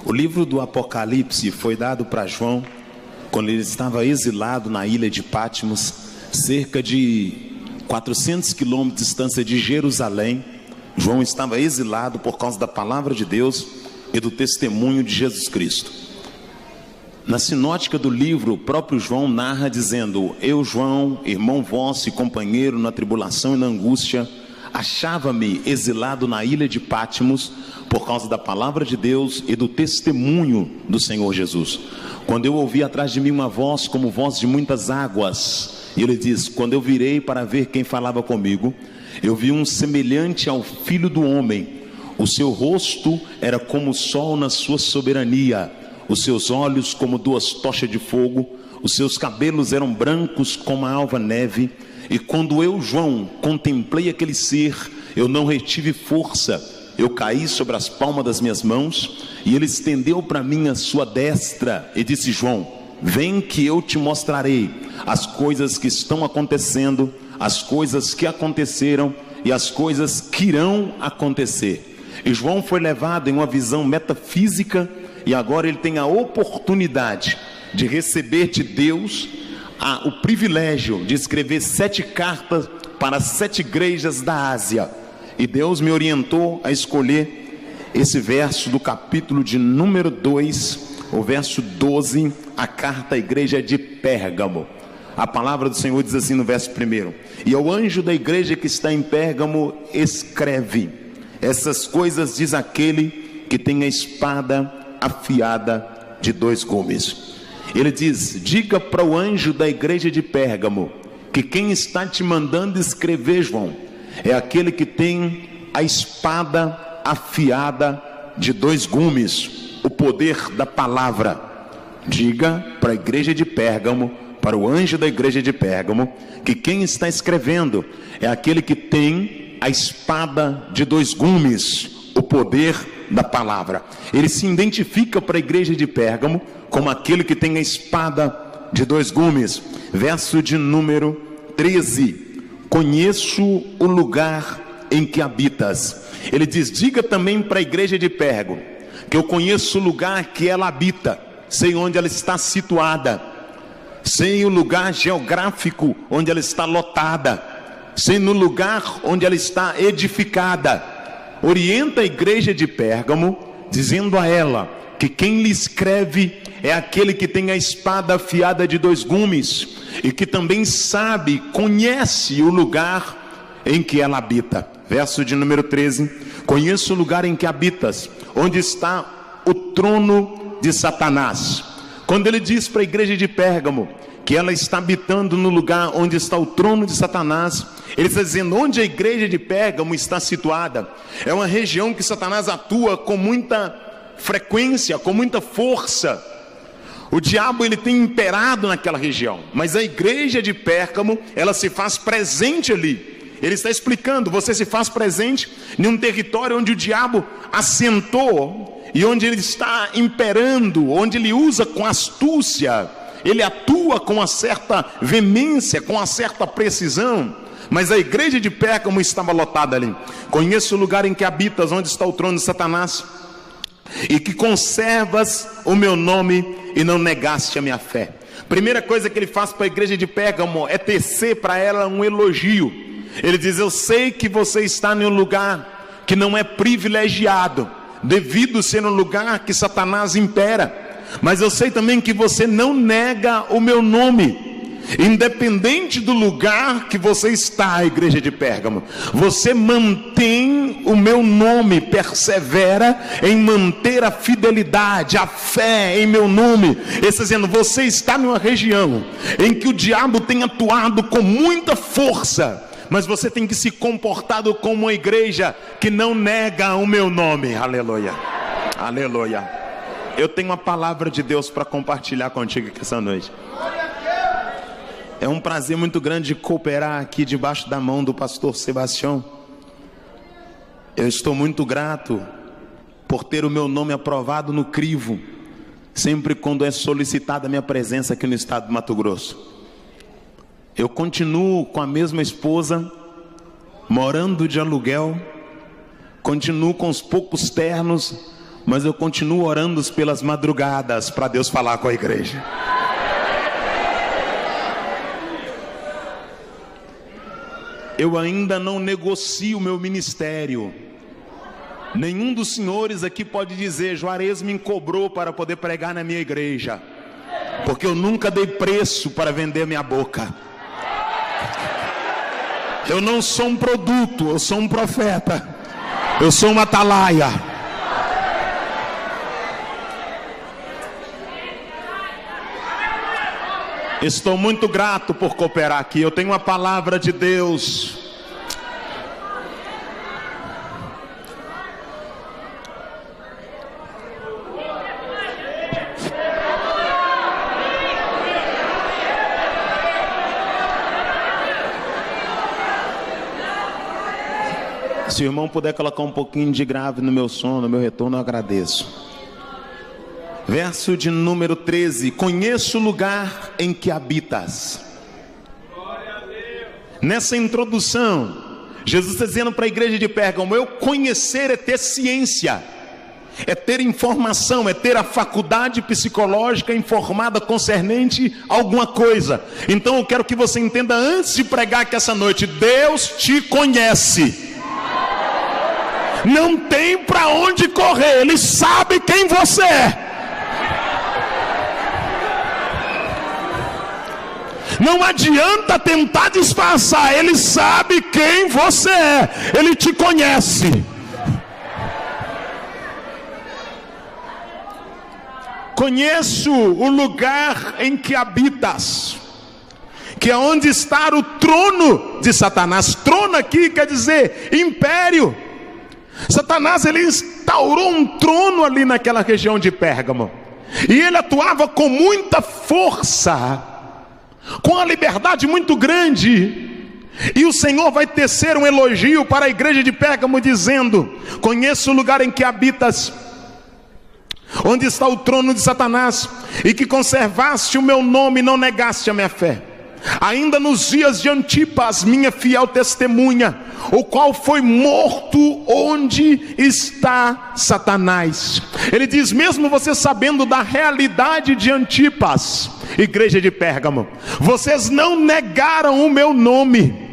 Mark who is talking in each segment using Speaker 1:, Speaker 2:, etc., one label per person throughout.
Speaker 1: O livro do Apocalipse foi dado para João quando ele estava exilado na ilha de Patmos, cerca de 400 quilômetros de distância de Jerusalém. João estava exilado por causa da palavra de Deus e do testemunho de Jesus Cristo. Na sinótica do livro, o próprio João narra dizendo: eu, João, irmão vosso e companheiro na tribulação e na angústia, achava-me exilado na ilha de Patmos por causa da palavra de Deus e do testemunho do Senhor Jesus. Quando eu ouvi atrás de mim uma voz como voz de muitas águas, e ele diz: quando eu virei para ver quem falava comigo, eu vi um semelhante ao Filho do Homem. O seu rosto era como o sol na sua soberania, os seus olhos como duas tochas de fogo, os seus cabelos eram brancos como a alva neve. E quando eu, João, contemplei aquele ser, eu não retive força, eu caí sobre as palmas das minhas mãos, e ele estendeu para mim a sua destra e disse: João, vem que eu te mostrarei as coisas que estão acontecendo, as coisas que aconteceram e as coisas que irão acontecer. E João foi levado em uma visão metafísica, e agora ele tem a oportunidade de receber de Deus o privilégio de escrever 7 cartas para 7 igrejas da Ásia. E Deus me orientou a escolher esse verso do capítulo de número 2, o verso 12, a carta à igreja de Pérgamo. A palavra do Senhor diz assim no verso 1: e ao anjo da igreja que está em Pérgamo escreve: essas coisas diz aquele que tem a espada afiada de 2 gumes. Ele diz: diga para o anjo da igreja de Pérgamo que quem está te mandando escrever, João, é aquele que tem a espada afiada de 2 gumes, o poder da palavra. Diga para a igreja de Pérgamo, para o anjo da igreja de Pérgamo, que quem está escrevendo é aquele que tem a espada de 2 gumes, o poder da palavra. Ele se identifica para a igreja de Pérgamo como aquele que tem a espada de 2 gumes. Verso de número 13: conheço o lugar em que habitas. Ele diz: diga também para a igreja de Pérgamo que eu conheço o lugar que ela habita, sei onde ela está situada, sei o lugar geográfico onde ela está lotada, sei no lugar onde ela está edificada. Orienta a igreja de Pérgamo, dizendo a ela que quem lhe escreve é aquele que tem a espada afiada de 2 gumes e que também sabe, conhece o lugar em que ela habita. Verso de número 13: conheço o lugar em que habitas, onde está o trono de Satanás. Quando ele diz para a igreja de Pérgamo que ela está habitando no lugar onde está o trono de Satanás, ele está dizendo onde a igreja de Pérgamo está situada. É uma região que Satanás atua com muita frequência, com muita força. O diabo, ele tem imperado naquela região, mas a igreja de Pérgamo, ela se faz presente ali. Ele está explicando: você se faz presente em um território onde o diabo assentou e onde ele está imperando, onde ele usa com astúcia, ele atua com uma certa veemência, com uma certa precisão. Mas a igreja de Pérgamo estava lotada ali. Conheço o lugar em que habitas, onde está o trono de Satanás, e que conservas o meu nome e não negaste a minha fé. Primeira coisa que ele faz para a igreja de Pérgamo é tecer para ela um elogio. Ele diz: eu sei que você está em um lugar que não é privilegiado, devido ser um lugar que Satanás impera, mas eu sei também que você não nega o meu nome. Independente do lugar que você está, igreja de Pérgamo, você mantém o meu nome, persevera em manter a fidelidade, a fé em meu nome. Ele está dizendo: você está numa região em que o diabo tem atuado com muita força, mas você tem que se comportar como uma igreja que não nega o meu nome. Aleluia, aleluia. Eu tenho uma palavra de Deus para compartilhar contigo aqui essa noite. É um prazer muito grande cooperar aqui debaixo da mão do pastor Sebastião. Eu estou muito grato por ter o meu nome aprovado no crivo, sempre quando é solicitada a minha presença aqui no estado do Mato Grosso. Eu continuo com a mesma esposa, morando de aluguel, continuo com os poucos ternos, mas eu continuo orando pelas madrugadas para Deus falar com a igreja. Eu ainda não negocio o meu ministério. Nenhum dos senhores aqui pode dizer: Juarez me cobrou para poder pregar na minha igreja, porque eu nunca dei preço para vender minha boca. Eu não sou um produto, eu sou um profeta. Eu sou uma atalaia. Estou muito grato por cooperar aqui. Eu tenho uma palavra de Deus. Se o irmão puder colocar um pouquinho de grave no meu som, no meu retorno, eu agradeço. Verso de número 13: conheço o lugar em que habitas. Nessa introdução, Jesus está dizendo para a igreja de Pérgamo: eu conhecer é ter ciência, é ter informação, é ter a faculdade psicológica informada concernente a alguma coisa. Então eu quero que você entenda antes de pregar aqui essa noite: Deus te conhece. Não tem para onde correr, Ele sabe quem você é. Não adianta tentar disfarçar, Ele sabe quem você é, Ele te conhece. Conheço o lugar em que habitas, que é onde está o trono de Satanás. Trono aqui quer dizer império. Satanás, ele instaurou um trono ali naquela região de Pérgamo, e ele atuava com muita força, com uma liberdade muito grande. E o Senhor vai tecer um elogio para a igreja de Pérgamo, dizendo: conheço o lugar em que habitas, onde está o trono de Satanás, e que conservaste o meu nome e não negaste a minha fé. Ainda nos dias de Antipas, minha fiel testemunha, o qual foi morto onde está Satanás. Ele diz: mesmo você sabendo da realidade de Antipas, igreja de Pérgamo, vocês não negaram o meu nome.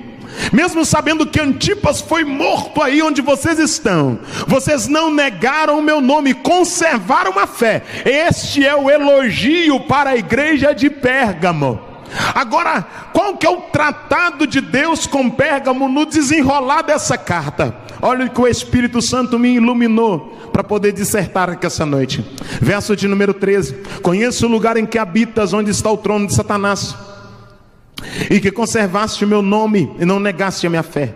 Speaker 1: Mesmo sabendo que Antipas foi morto aí onde vocês estão, vocês não negaram o meu nome, conservaram a fé. Este é o elogio para a igreja de Pérgamo. Agora, qual que é o tratado de Deus com Pérgamo no desenrolar dessa carta? Olha o que o Espírito Santo me iluminou para poder dissertar aqui essa noite. Verso de número 13: conheço o lugar em que habitas, onde está o trono de Satanás, e que conservaste o meu nome e não negaste a minha fé.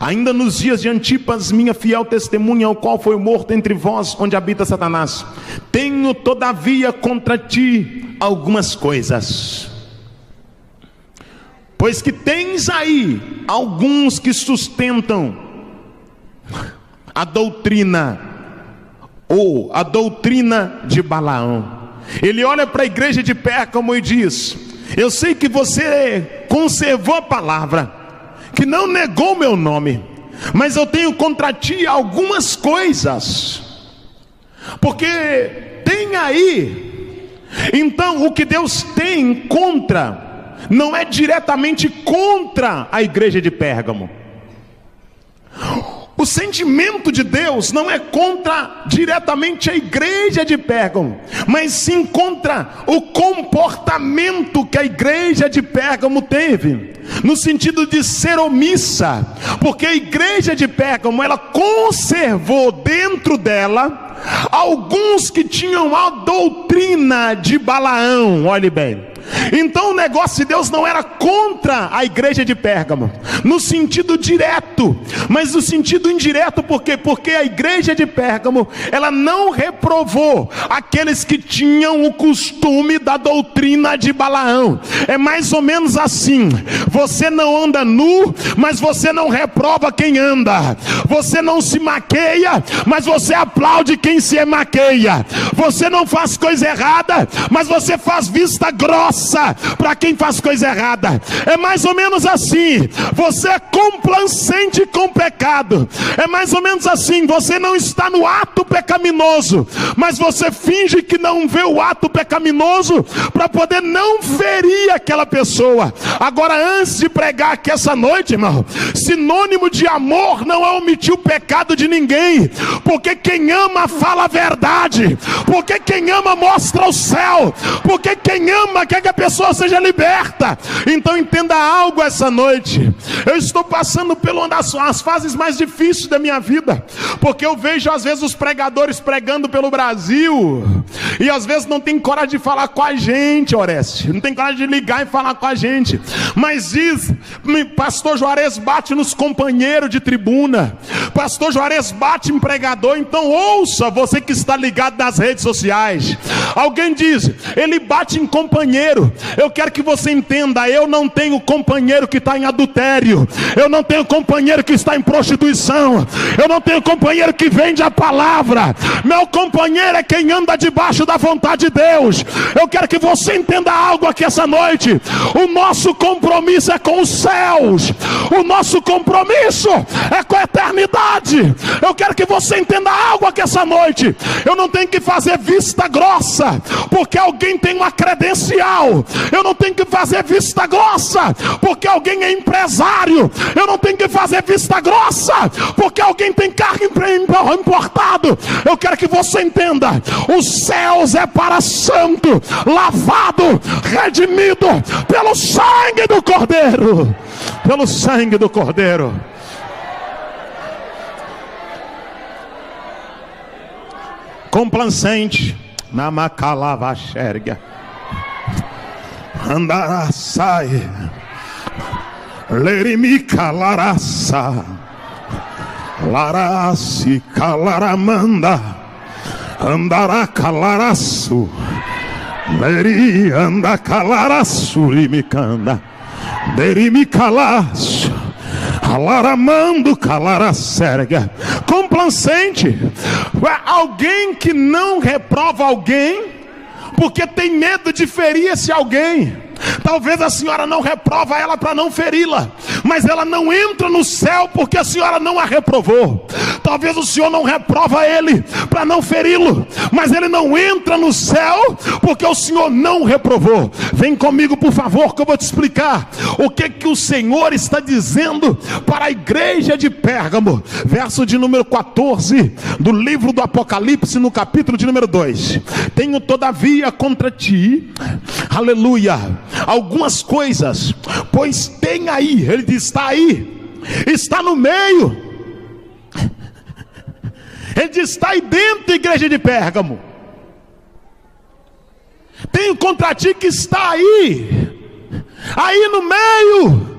Speaker 1: Ainda nos dias de Antipas, minha fiel testemunha, o qual foi morto entre vós, onde habita Satanás. Tenho todavia contra ti algumas coisas, pois que tens aí alguns que sustentam a doutrina, ou a doutrina de Balaão. Ele olha para a igreja de Pérgamo e diz: eu sei que você conservou a palavra, que não negou meu nome, mas eu tenho contra ti algumas coisas, porque tem aí. Então o que Deus tem contra não é diretamente contra a igreja de Pérgamo. O sentimento de Deus não é contra diretamente a igreja de Pérgamo, mas sim contra o comportamento que a igreja de Pérgamo teve, no sentido de ser omissa, porque a igreja de Pérgamo, ela conservou dentro dela alguns que tinham a doutrina de Balaão. Olhe bem, então o negócio de Deus não era contra a igreja de Pérgamo no sentido direto, mas no sentido indireto. Por quê? Porque a igreja de Pérgamo, ela não reprovou aqueles que tinham o costume da doutrina de Balaão. É mais ou menos assim: você não anda nu, mas você não reprova quem anda. Você não se maqueia, mas você aplaude quem se maqueia. Você não faz coisa errada, mas você faz vista grossa graça para quem faz coisa errada. É mais ou menos assim: você é complacente com o pecado. É mais ou menos assim: você não está no ato pecaminoso, mas você finge que não vê o ato pecaminoso para poder não ferir aquela pessoa. Agora, antes de pregar aqui essa noite, irmão, sinônimo de amor não é omitir o pecado de ninguém, porque quem ama fala a verdade, porque quem ama mostra o céu, porque quem ama quer que a pessoa seja liberta. Então entenda algo essa noite: eu estou passando por uma das fases mais difíceis da minha vida, porque eu vejo às vezes os pregadores pregando pelo Brasil, e às vezes não tem coragem de falar com a gente, Oreste, não tem coragem de ligar e falar com a gente, mas diz: pastor Juarez bate nos companheiros de tribuna, pastor Juarez bate em pregador. Então ouça, você que está ligado nas redes sociais, alguém diz: ele bate em companheiro. Eu quero que você entenda: eu não tenho companheiro que está em adultério, eu não tenho companheiro que está em prostituição, eu não tenho companheiro que vende a palavra. Meu companheiro é quem anda debaixo da vontade de Deus. Eu quero que você entenda algo aqui essa noite: o nosso compromisso é com os céus, o nosso compromisso é com a eternidade. Eu quero que você entenda algo aqui essa noite: eu não tenho que fazer vista grossa porque alguém tem uma credencial, eu não tenho que fazer vista grossa porque alguém é empresário, eu não tenho que fazer vista grossa porque alguém tem carro importado. Eu quero que você entenda: os céus é para santo, lavado, redimido pelo sangue do Cordeiro, pelo sangue do Cordeiro. Complacente, na macalava xerga, andará sai, lerimica laraça, laraci calaramanda, andará calaraço, leri anda calaraço, rimicanda, derimicalaço, alaramando calaracerga. Complacente é alguém que não reprova alguém porque tem medo de ferir esse alguém. Talvez a senhora não reprova ela para não feri-la, mas ela não entra no céu porque a senhora não a reprovou. Talvez o senhor não reprova ele para não feri-lo, mas ele não entra no céu porque o senhor não reprovou. Vem comigo, por favor, que eu vou te explicar o que o Senhor está dizendo para a igreja de Pérgamo. Verso de número 14 do livro do Apocalipse, no capítulo de número 2. Tenho todavia contra ti, aleluia, algumas coisas, pois tem aí, ele diz: está aí, está no meio, ele diz: está aí dentro da igreja de Pérgamo. Tenho contra ti que está aí no meio.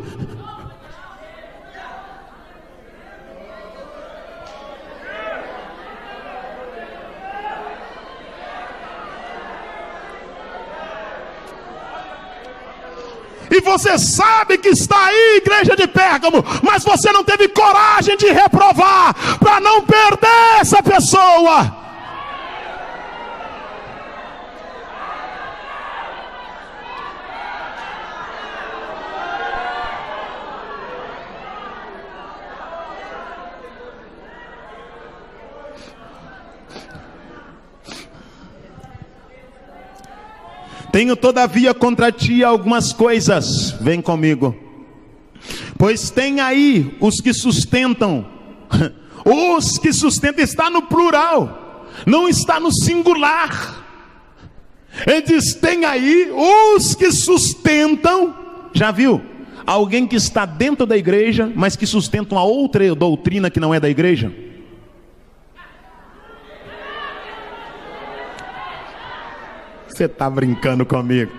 Speaker 1: E você sabe que está aí, igreja de Pérgamo, mas você não teve coragem de reprovar para não perder essa pessoa. Tenho todavia contra ti algumas coisas, vem comigo, pois tem aí os que sustentam. Os que sustentam está no plural, não está no singular. Ele diz: tem aí os que sustentam. Já viu? Alguém que está dentro da igreja, mas que sustenta uma outra doutrina que não é da igreja. Você está brincando comigo?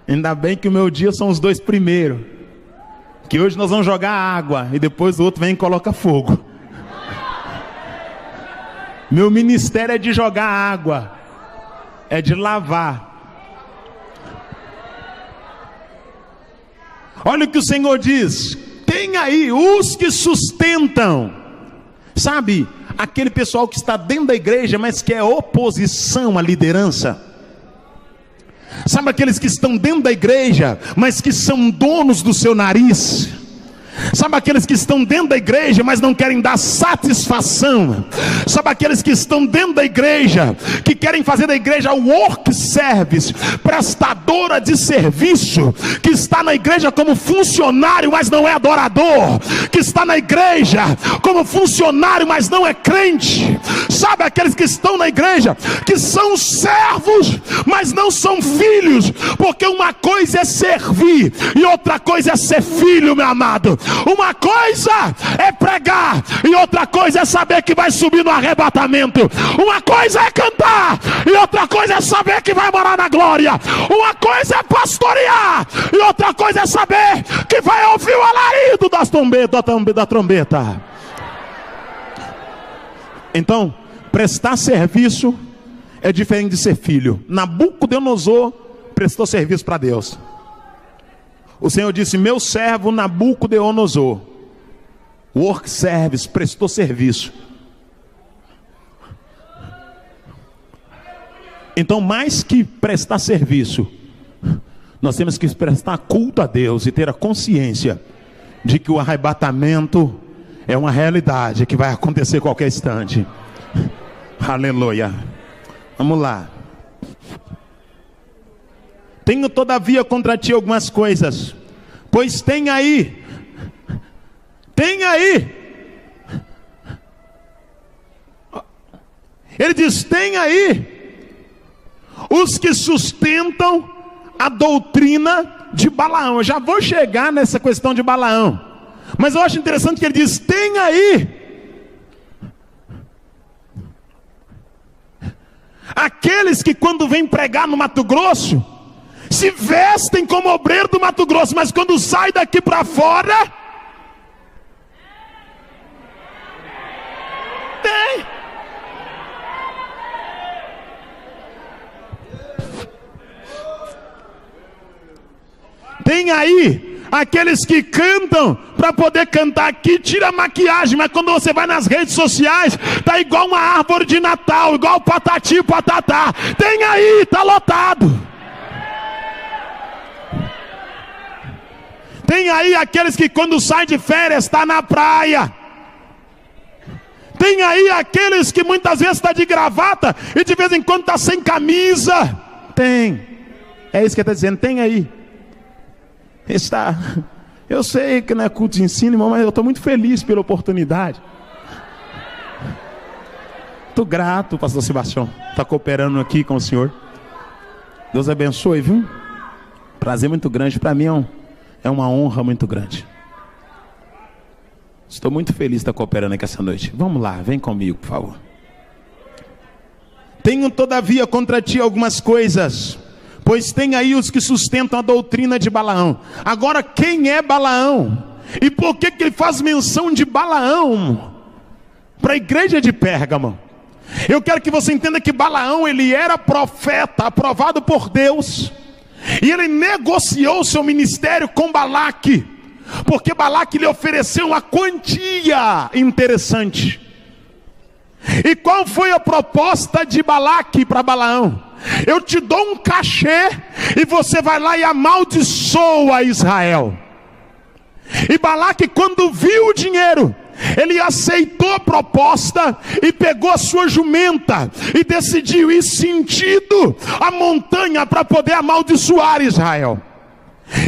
Speaker 1: Ainda bem que o meu dia são os dois primeiros, que hoje nós vamos jogar água e depois o outro vem e coloca fogo. Meu ministério é de jogar água, é de lavar. Olha o que o Senhor diz: tem aí os que sustentam. Sabe, aquele pessoal que está dentro da igreja, mas que é oposição à liderança. Sabe aqueles que estão dentro da igreja, mas que são donos do seu nariz? Sabe aqueles que estão dentro da igreja, mas não querem dar satisfação? Sabe aqueles que estão dentro da igreja, que querem fazer da igreja work service, prestadora de serviço, que está na igreja como funcionário, mas não é adorador, que está na igreja como funcionário, mas não é crente? Sabe aqueles que estão na igreja, que são servos, mas não são filhos? Porque uma coisa é servir e outra coisa é ser filho, meu amado. Uma coisa é pregar e outra coisa é saber que vai subir no arrebatamento. Uma coisa é cantar e outra coisa é saber que vai morar na glória. Uma coisa é pastorear e outra coisa é saber que vai ouvir o alarido da trombeta. Então, prestar serviço é diferente de ser filho. Nabucodonosor prestou serviço para Deus. O Senhor disse: meu servo Nabucodonosor, work service, prestou serviço. Então, mais que prestar serviço, nós temos que prestar culto a Deus e ter a consciência de que o arrebatamento é uma realidade que vai acontecer a qualquer instante. Aleluia. Vamos lá. Tenho todavia contra ti algumas coisas, pois tem aí, ele diz, tem aí os que sustentam a doutrina de Balaão. Eu já vou chegar nessa questão de Balaão, mas eu acho interessante que ele diz, tem aí aqueles que quando vêm pregar no Mato Grosso, se vestem como obreiro do Mato Grosso, mas quando sai daqui para fora, tem aí aqueles que cantam para poder cantar aqui, tira a maquiagem, mas quando você vai nas redes sociais, tá igual uma árvore de Natal, igual patati patatá. Tem aí, tá lotado. Tem aí aqueles que quando saem de férias está na praia. Tem aí aqueles que muitas vezes está de gravata e de vez em quando está sem camisa. Tem. É isso que ele está dizendo, tem aí. Está. Eu sei que não é culto de ensino, irmão, mas eu estou muito feliz pela oportunidade. Estou grato, pastor Sebastião, está cooperando aqui com o senhor. Deus abençoe, viu? Prazer muito grande para mim, é uma honra muito grande. Estou muito feliz de estar cooperando aqui essa noite. Vamos lá, vem comigo, por favor. Tenho todavia contra ti algumas coisas, pois tem aí os que sustentam a doutrina de Balaão. Agora, quem é Balaão? E por que ele faz menção de Balaão para a igreja de Pérgamo? Eu quero que você entenda que Balaão, ele era profeta, aprovado por Deus. E ele negociou seu ministério com Balaque, porque Balaque lhe ofereceu uma quantia interessante. E qual foi a proposta de Balaque para Balaão? Eu te dou um cachê e você vai lá e amaldiçoa Israel. E Balaque, quando viu o dinheiro, ele aceitou a proposta e pegou a sua jumenta e decidiu ir sentido a montanha para poder amaldiçoar Israel.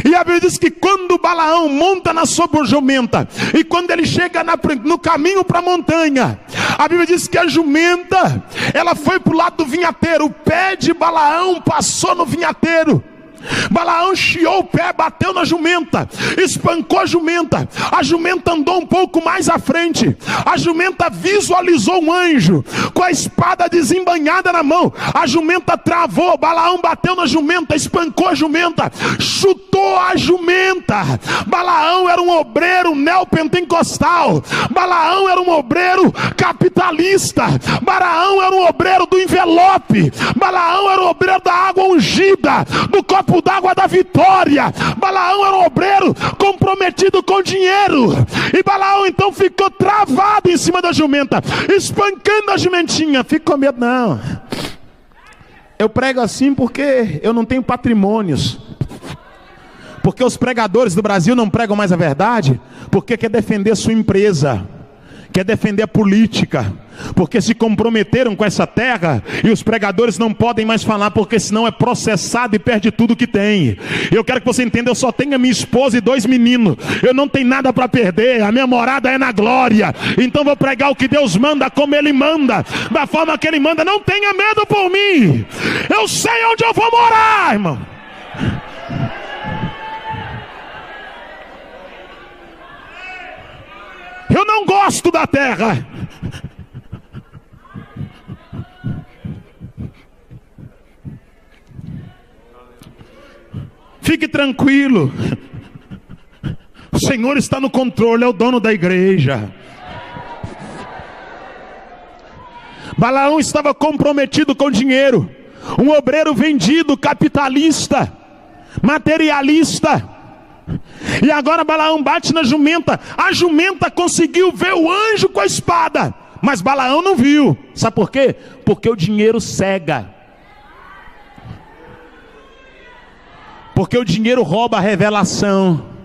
Speaker 1: E a Bíblia diz que quando Balaão monta na sua jumenta e quando ele chega no caminho para a montanha, a Bíblia diz que a jumenta, ela foi para o lado do vinhateiro. O pé de Balaão passou no vinhateiro. Balaão chiou o pé, bateu na jumenta, espancou a jumenta andou um pouco mais à frente, a jumenta visualizou um anjo, com a espada desembainhada na mão, a jumenta travou, Balaão bateu na jumenta, espancou a jumenta, chutou a jumenta. Balaão era um obreiro neopentecostal, Balaão era um obreiro capitalista, Balaão era um obreiro do envelope, Balaão era um obreiro da água ungida, do copo copo d'água da vitória. Balaão era um obreiro comprometido com dinheiro. E Balaão então ficou travado em cima da jumenta, espancando a jumentinha. Fica com medo, não. Eu prego assim porque eu não tenho patrimônios. Porque os pregadores do Brasil não pregam mais a verdade. Porque quer defender sua empresa, quer defender a política, porque se comprometeram com essa terra. E os pregadores não podem mais falar, porque senão é processado e perde tudo que tem. Eu quero que você entenda, eu só tenho a minha esposa e 2 meninos. Eu não tenho nada para perder, a minha morada é na glória. Então vou pregar o que Deus manda, como Ele manda, da forma que Ele manda. Não tenha medo por mim, eu sei onde eu vou morar, irmão. Eu não gosto da terra. Fique tranquilo. O Senhor está no controle, é o dono da igreja. Balaão estava comprometido com dinheiro. Um obreiro vendido, capitalista, materialista. E agora Balaão bate na jumenta. A jumenta conseguiu ver o anjo com a espada, mas Balaão não viu. Sabe por quê? Porque o dinheiro cega. Porque o dinheiro rouba a revelação.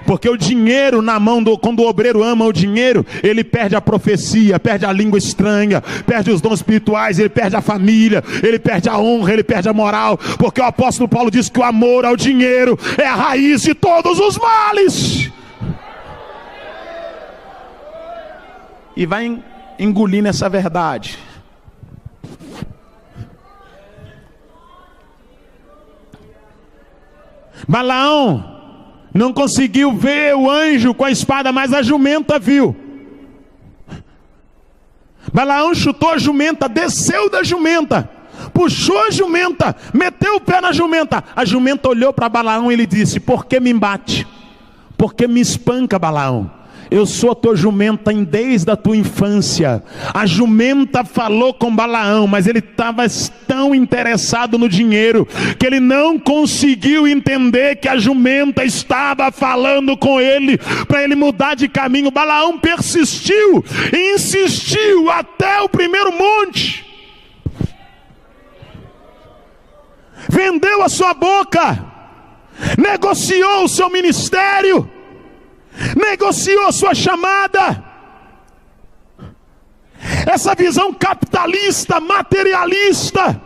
Speaker 1: Porque o dinheiro na mão quando o obreiro ama o dinheiro, ele perde a profecia, perde a língua estranha, perde os dons espirituais, ele perde a família, ele perde a honra, ele perde a moral. Porque o apóstolo Paulo diz que o amor ao dinheiro é a raiz de todos os males. E vai engolindo essa verdade. Balaão não conseguiu ver o anjo com a espada, mas a jumenta viu. Balaão chutou a jumenta, desceu da jumenta, puxou a jumenta, meteu o pé na jumenta. A jumenta olhou para Balaão e ele disse: por que me bate? Por que me espanca, Balaão? Eu sou a tua jumenta desde a tua infância. A jumenta falou com Balaão, mas ele estava tão interessado no dinheiro que ele não conseguiu entender que a jumenta estava falando com ele para ele mudar de caminho. Balaão persistiu e insistiu até o primeiro monte. Vendeu a sua boca, negociou o seu ministério, negociou sua chamada. Essa visão capitalista, materialista,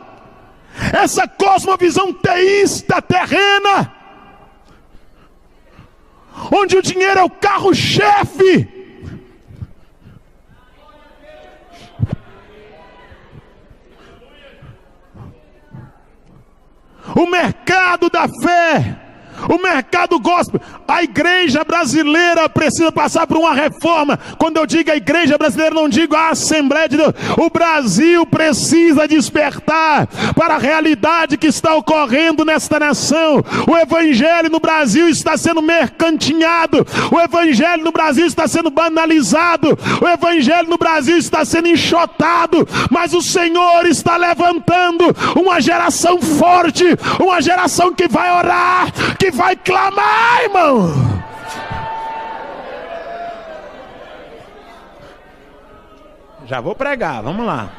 Speaker 1: essa cosmovisão teísta, terrena, onde o dinheiro é o carro-chefe, o mercado da fé, o mercado gospel. A igreja brasileira precisa passar por uma reforma. Quando eu digo a igreja brasileira, não digo a Assembleia de Deus. O Brasil precisa despertar para a realidade que está ocorrendo nesta nação. O evangelho no Brasil está sendo mercantinhado. O evangelho no Brasil está sendo banalizado. O evangelho no Brasil está sendo enxotado. Mas o Senhor está levantando uma geração forte, uma geração que vai orar, que vai clamar, irmão. Já vou pregar, vamos lá.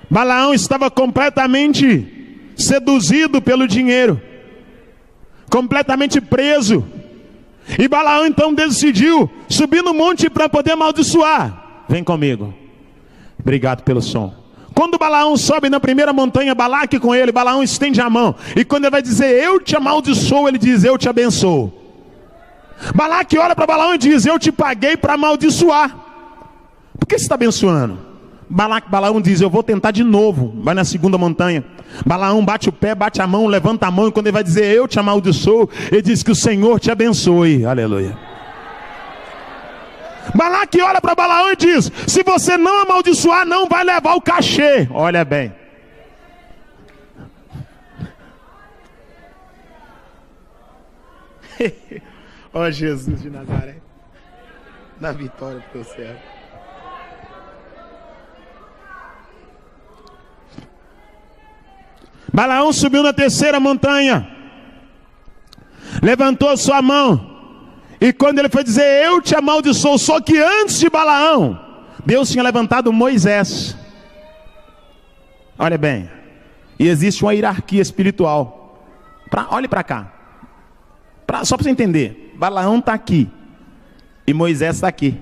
Speaker 1: Balaão estava completamente seduzido pelo dinheiro, completamente preso. E Balaão então decidiu subir no monte para poder amaldiçoar. Vem comigo. Obrigado pelo som. Quando Balaão sobe na primeira montanha, Balaque com ele, Balaão estende a mão. E quando ele vai dizer, eu te amaldiçoo, ele diz, eu te abençoo. Balaque olha para Balaão e diz, eu te paguei para amaldiçoar. Por que você está abençoando? Balaão diz, eu vou tentar de novo. Vai na segunda montanha. Balaão bate o pé, bate a mão, levanta a mão. E quando ele vai dizer, eu te amaldiçoo, ele diz que o Senhor te abençoe. Aleluia. Balaque olha para Balaão e diz, se você não amaldiçoar, não vai levar o cachê. Olha bem. Ó Jesus de Nazaré, dá vitória para o teu servo. Balaão subiu na terceira montanha, levantou sua mão, e quando ele foi dizer, eu te amaldiçoo, só que antes de Balaão, Deus tinha levantado Moisés. Olha bem, e existe uma hierarquia espiritual. Olhe para cá, só para você entender. Balaão está aqui, e Moisés está aqui.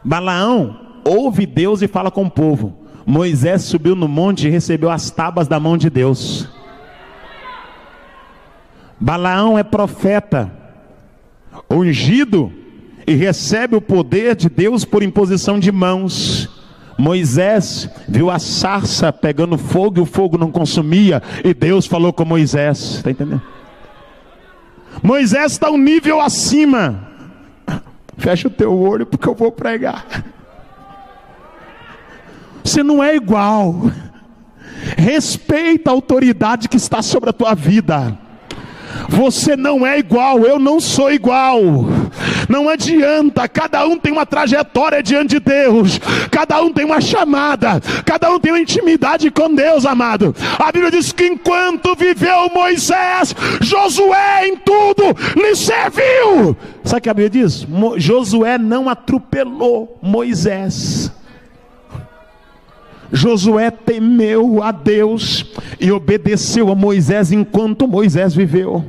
Speaker 1: Balaão ouve Deus e fala com o povo. Moisés subiu no monte e recebeu as tábuas da mão de Deus. Balaão é profeta, ungido, e recebe o poder de Deus por imposição de mãos. Moisés viu a sarça pegando fogo e o fogo não consumia, e Deus falou com Moisés. Está entendendo? Moisés está um nível acima. Fecha o teu olho porque eu vou pregar. Você não é igual. Respeita a autoridade que está sobre a tua vida. Você não é igual, eu não sou igual. Não adianta, cada um tem uma trajetória diante de Deus, cada um tem uma chamada, cada um tem uma intimidade com Deus, amado. A Bíblia diz que enquanto viveu Moisés, Josué em tudo lhe serviu. Sabe o que a Bíblia diz? Josué não atropelou Moisés. Josué temeu a Deus e obedeceu a Moisés enquanto Moisés viveu.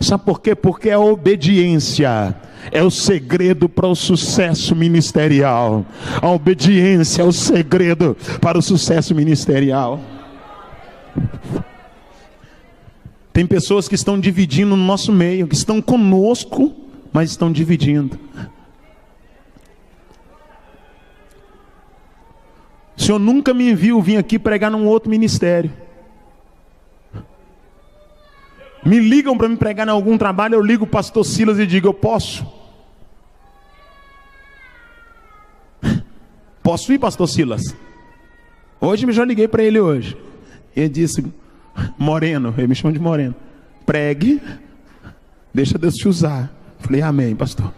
Speaker 1: Sabe por quê? Porque a obediência é o segredo para o sucesso ministerial. A obediência é o segredo para o sucesso ministerial. Tem pessoas que estão dividindo no nosso meio, que estão conosco, mas estão dividindo. O Senhor nunca me viu vir aqui pregar num outro ministério. Me ligam para me pregar em algum trabalho, eu ligo o pastor Silas e digo, eu posso? Posso ir, pastor Silas? Hoje eu já liguei para ele hoje. Ele disse, Moreno, ele me chama de Moreno, pregue, deixa Deus te usar. Falei, amém, pastor.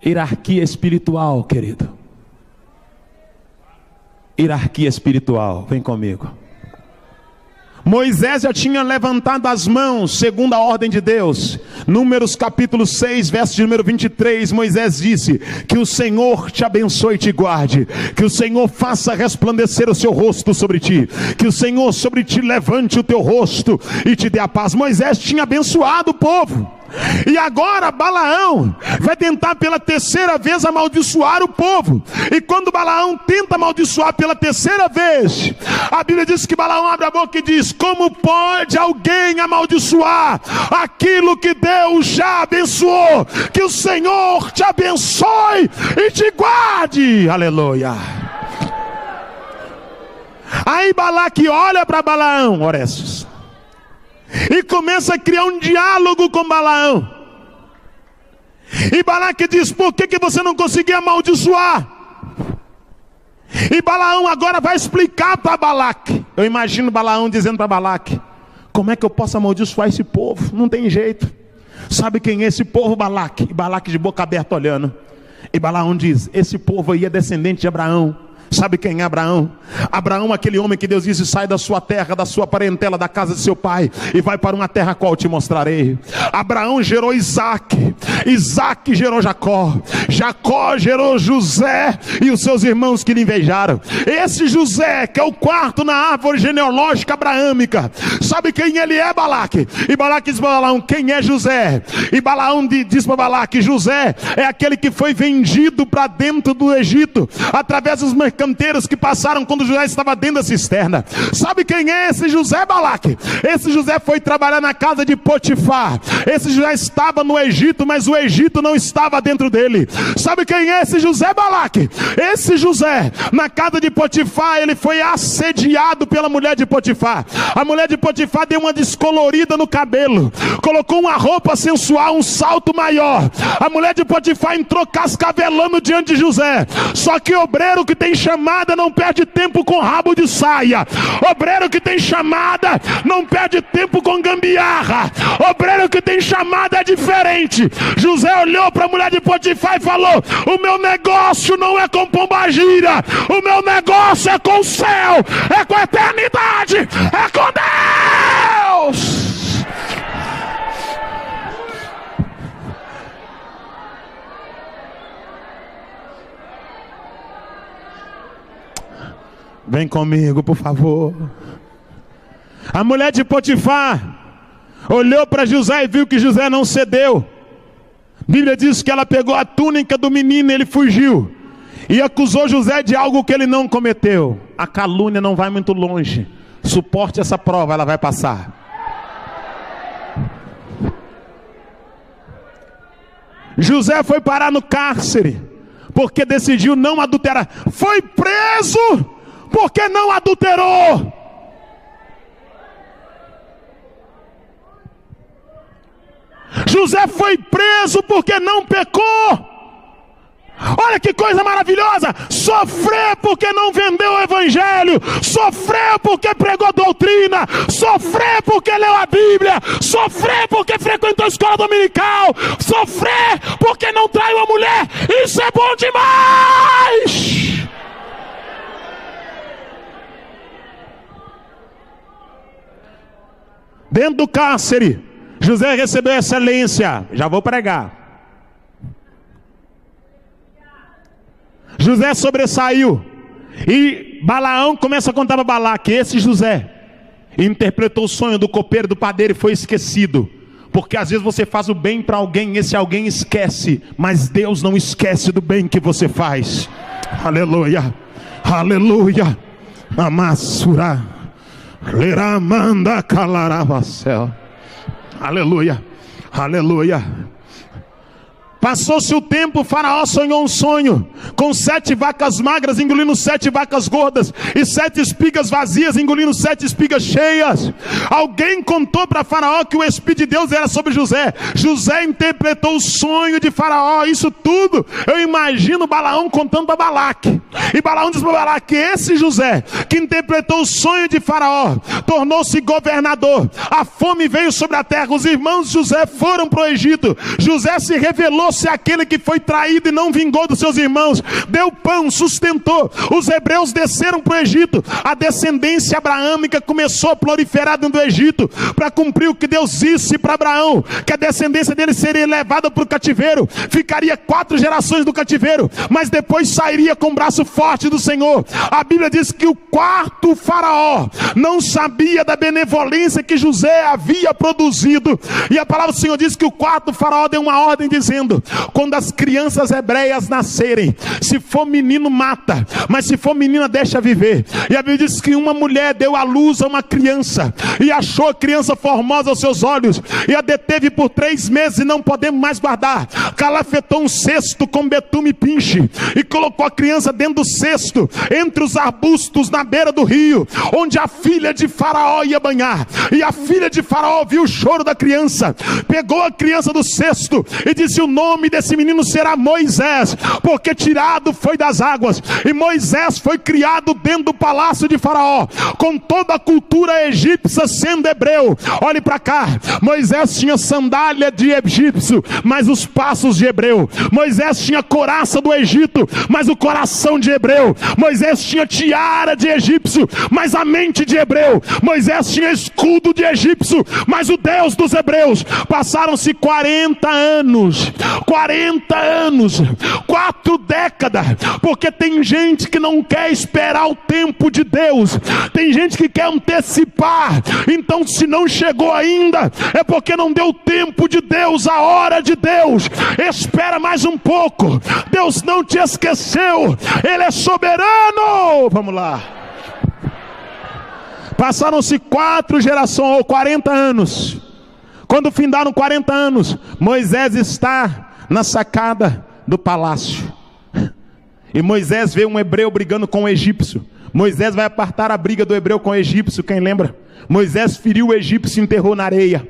Speaker 1: Hierarquia espiritual, querido. Hierarquia espiritual, vem comigo. Moisés já tinha levantado as mãos, segundo a ordem de Deus. Números capítulo 6, verso de número 23, Moisés disse, que o Senhor te abençoe e te guarde, que o Senhor faça resplandecer o seu rosto sobre ti, que o Senhor sobre ti levante o teu rosto e te dê a paz. Moisés tinha abençoado o povo. E agora Balaão vai tentar pela terceira vez amaldiçoar o povo. E quando Balaão tenta amaldiçoar pela terceira vez, a Bíblia diz que Balaão abre a boca e diz, como pode alguém amaldiçoar aquilo que Deus já abençoou? Que o Senhor te abençoe e te guarde. Aleluia. Aí Balaque olha para Balaão, Orestes, e começa a criar um diálogo com Balaão. E Balaque diz, por que você não conseguia amaldiçoar? E Balaão agora vai explicar para Balaque. Eu imagino Balaão dizendo para Balaque, como é que eu posso amaldiçoar esse povo? Não tem jeito. Sabe quem é esse povo, Balaque? E Balaque de boca aberta olhando. E Balaão diz, esse povo aí é descendente de Abraão. Sabe quem é Abraão? Abraão, aquele homem que Deus disse, sai da sua terra, da sua parentela, da casa de seu pai, e vai para uma terra a qual te mostrarei. Abraão gerou Isaac, Isaac gerou Jacó, Jacó gerou José e os seus irmãos que lhe invejaram. Esse José, que é o quarto na árvore genealógica abraâmica, sabe quem ele é, Balaque? E Balaque diz para Balaão, quem é José? E Balaão diz para Balaque, José é aquele que foi vendido para dentro do Egito, através dos mercanteiros que passaram quando José estava dentro da cisterna. Sabe quem é esse José, Balaque? Esse José foi trabalhar na casa de Potifar. Esse José estava no Egito, mas o Egito não estava dentro dele. Sabe quem é esse José, Balaque? Esse José, na casa de Potifar, ele foi assediado pela mulher de Potifar. A mulher de Potifar deu uma descolorida no cabelo, colocou uma roupa sensual, um salto maior. A mulher de Potifar entrou cascavelando diante de José. Só que obreiro que tem chamado chamada não perde tempo com rabo de saia. Obreiro que tem chamada não perde tempo com gambiarra. Obreiro que tem chamada é diferente. José olhou para a mulher de Potifar e falou: o meu negócio não é com pombagira, o meu negócio é com o céu, é com a eternidade, é com Deus. Vem comigo, por favor. A mulher de Potifar olhou para José e viu que José não cedeu. A Bíblia diz que ela pegou a túnica do menino e ele fugiu. E acusou José de algo que ele não cometeu. A calúnia não vai muito longe. Suporte essa prova, ela vai passar. José foi parar no cárcere porque decidiu não adulterar. Foi preso porque não adulterou. José foi preso porque não pecou. Olha que coisa maravilhosa. Sofreu porque não vendeu o evangelho. Sofreu porque pregou doutrina. Sofreu porque leu a Bíblia. Sofreu porque frequentou a escola dominical. Sofreu porque não traiu a mulher. Isso é bom demais. Dentro do cárcere, José recebeu excelência. Já vou pregar. José sobressaiu. E Balaão começa a contar para Balaque. Esse José interpretou o sonho do copeiro, do padeiro e foi esquecido. Porque às vezes você faz o bem para alguém, esse alguém esquece. Mas Deus não esquece do bem que você faz. Aleluia. Aleluia. Amassura. Leramanda calarabacel. Aleluia. Aleluia. Passou-se o tempo, Faraó sonhou um sonho, com 7 vacas magras engolindo 7 vacas gordas, e 7 espigas vazias engolindo 7 espigas cheias. Alguém contou para Faraó que o Espírito de Deus era sobre José. José interpretou o sonho de Faraó. Isso tudo eu imagino Balaão contando para Balaque. E Balaão diz para Balaque: esse José que interpretou o sonho de Faraó tornou-se governador. A fome veio sobre a terra. Os irmãos de José foram para o Egito. José se revelou ser aquele que foi traído e não vingou dos seus irmãos. Deu pão, sustentou. Os hebreus desceram para o Egito. A descendência abraâmica começou a proliferar dentro do Egito, para cumprir o que Deus disse para Abraão, que a descendência dele seria levada para o cativeiro. Ficaria 4 gerações do cativeiro, mas depois sairia com o braço forte do Senhor. A Bíblia diz que o 4º faraó não sabia da benevolência que José havia produzido. E a palavra do Senhor diz que o 4º faraó deu uma ordem dizendo: quando as crianças hebreias nascerem, se for menino mata, mas se for menina deixa viver. E a Bíblia diz que uma mulher deu à luz a uma criança, e achou a criança formosa aos seus olhos, e a deteve por 3 meses, e não podemos mais guardar. Calafetou um cesto com betume e pinche, e colocou a criança dentro do cesto, entre os arbustos na beira do rio, onde a filha de Faraó ia banhar. E a filha de Faraó viu o choro da criança, pegou a criança do cesto e disse: o nome desse menino será Moisés, porque tirado foi das águas. E Moisés foi criado dentro do palácio de Faraó, com toda a cultura egípcia sendo hebreu. Olhe para cá, Moisés tinha sandália de egípcio, mas os passos de hebreu. Moisés tinha couraça do Egito, mas o coração de hebreu. Moisés tinha tiara de egípcio, mas a mente de hebreu. Moisés tinha escudo de egípcio, mas o Deus dos hebreus. Passaram-se 40 anos, 4 décadas, porque tem gente que não quer esperar o tempo de Deus, tem gente que quer antecipar. Então, se não chegou ainda, é porque não deu tempo de Deus, a hora de Deus. Espera mais um pouco, Deus não te esqueceu, Ele é soberano. Vamos lá. Passaram-se 4 gerações, ou 40 anos. Quando findaram 40 anos, Moisés está na sacada do palácio, e Moisés vê um hebreu brigando com um egípcio. Moisés vai apartar a briga do hebreu com o egípcio. Quem lembra? Moisés feriu o egípcio e enterrou na areia.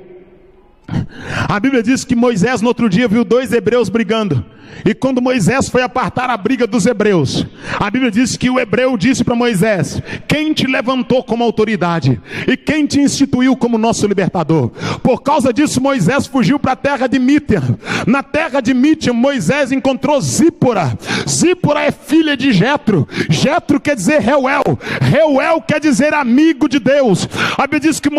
Speaker 2: A Bíblia diz que Moisés no outro dia viu 2 hebreus brigando. E quando Moisés foi apartar a briga dos hebreus, a Bíblia diz que o hebreu disse para Moisés: quem te levantou como autoridade? E quem te instituiu como nosso libertador? Por causa disso Moisés fugiu para a terra de Mídian. Na terra de Mídian Moisés encontrou Zípora. Zípora é filha de Jetro. Jetro quer dizer Reuel. Reuel quer dizer amigo de Deus. A Bíblia diz que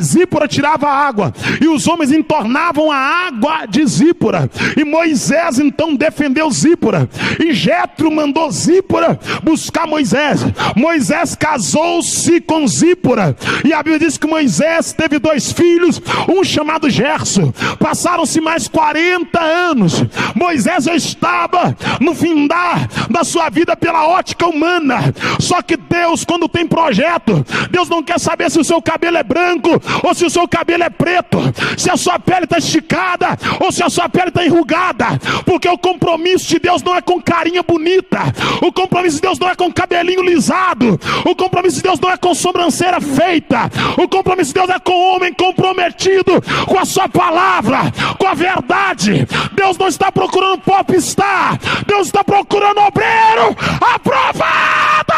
Speaker 2: Zípora tirava água e os homens entornavam a água de Zípora. E Moisés então defendeu Zípora, e Jetro mandou Zípora buscar Moisés. Moisés casou-se com Zípora, e a Bíblia diz que Moisés teve 2 filhos, um chamado Gerson. Passaram-se mais 40 anos. Moisés já estava no findar da sua vida pela ótica humana. Só que Deus, quando tem projeto, Deus não quer saber se o seu cabelo é branco ou se o seu cabelo é preto, se a sua pele está esticada ou se a sua pele está enrugada. Porque o compromisso de Deus não é com carinha bonita. O compromisso de Deus não é com cabelinho lisado. O compromisso de Deus não é com sobrancelha feita. O compromisso de Deus é com o homem comprometido com a sua palavra, com a verdade. Deus não está procurando popstar. Deus está procurando obreiro aprovado.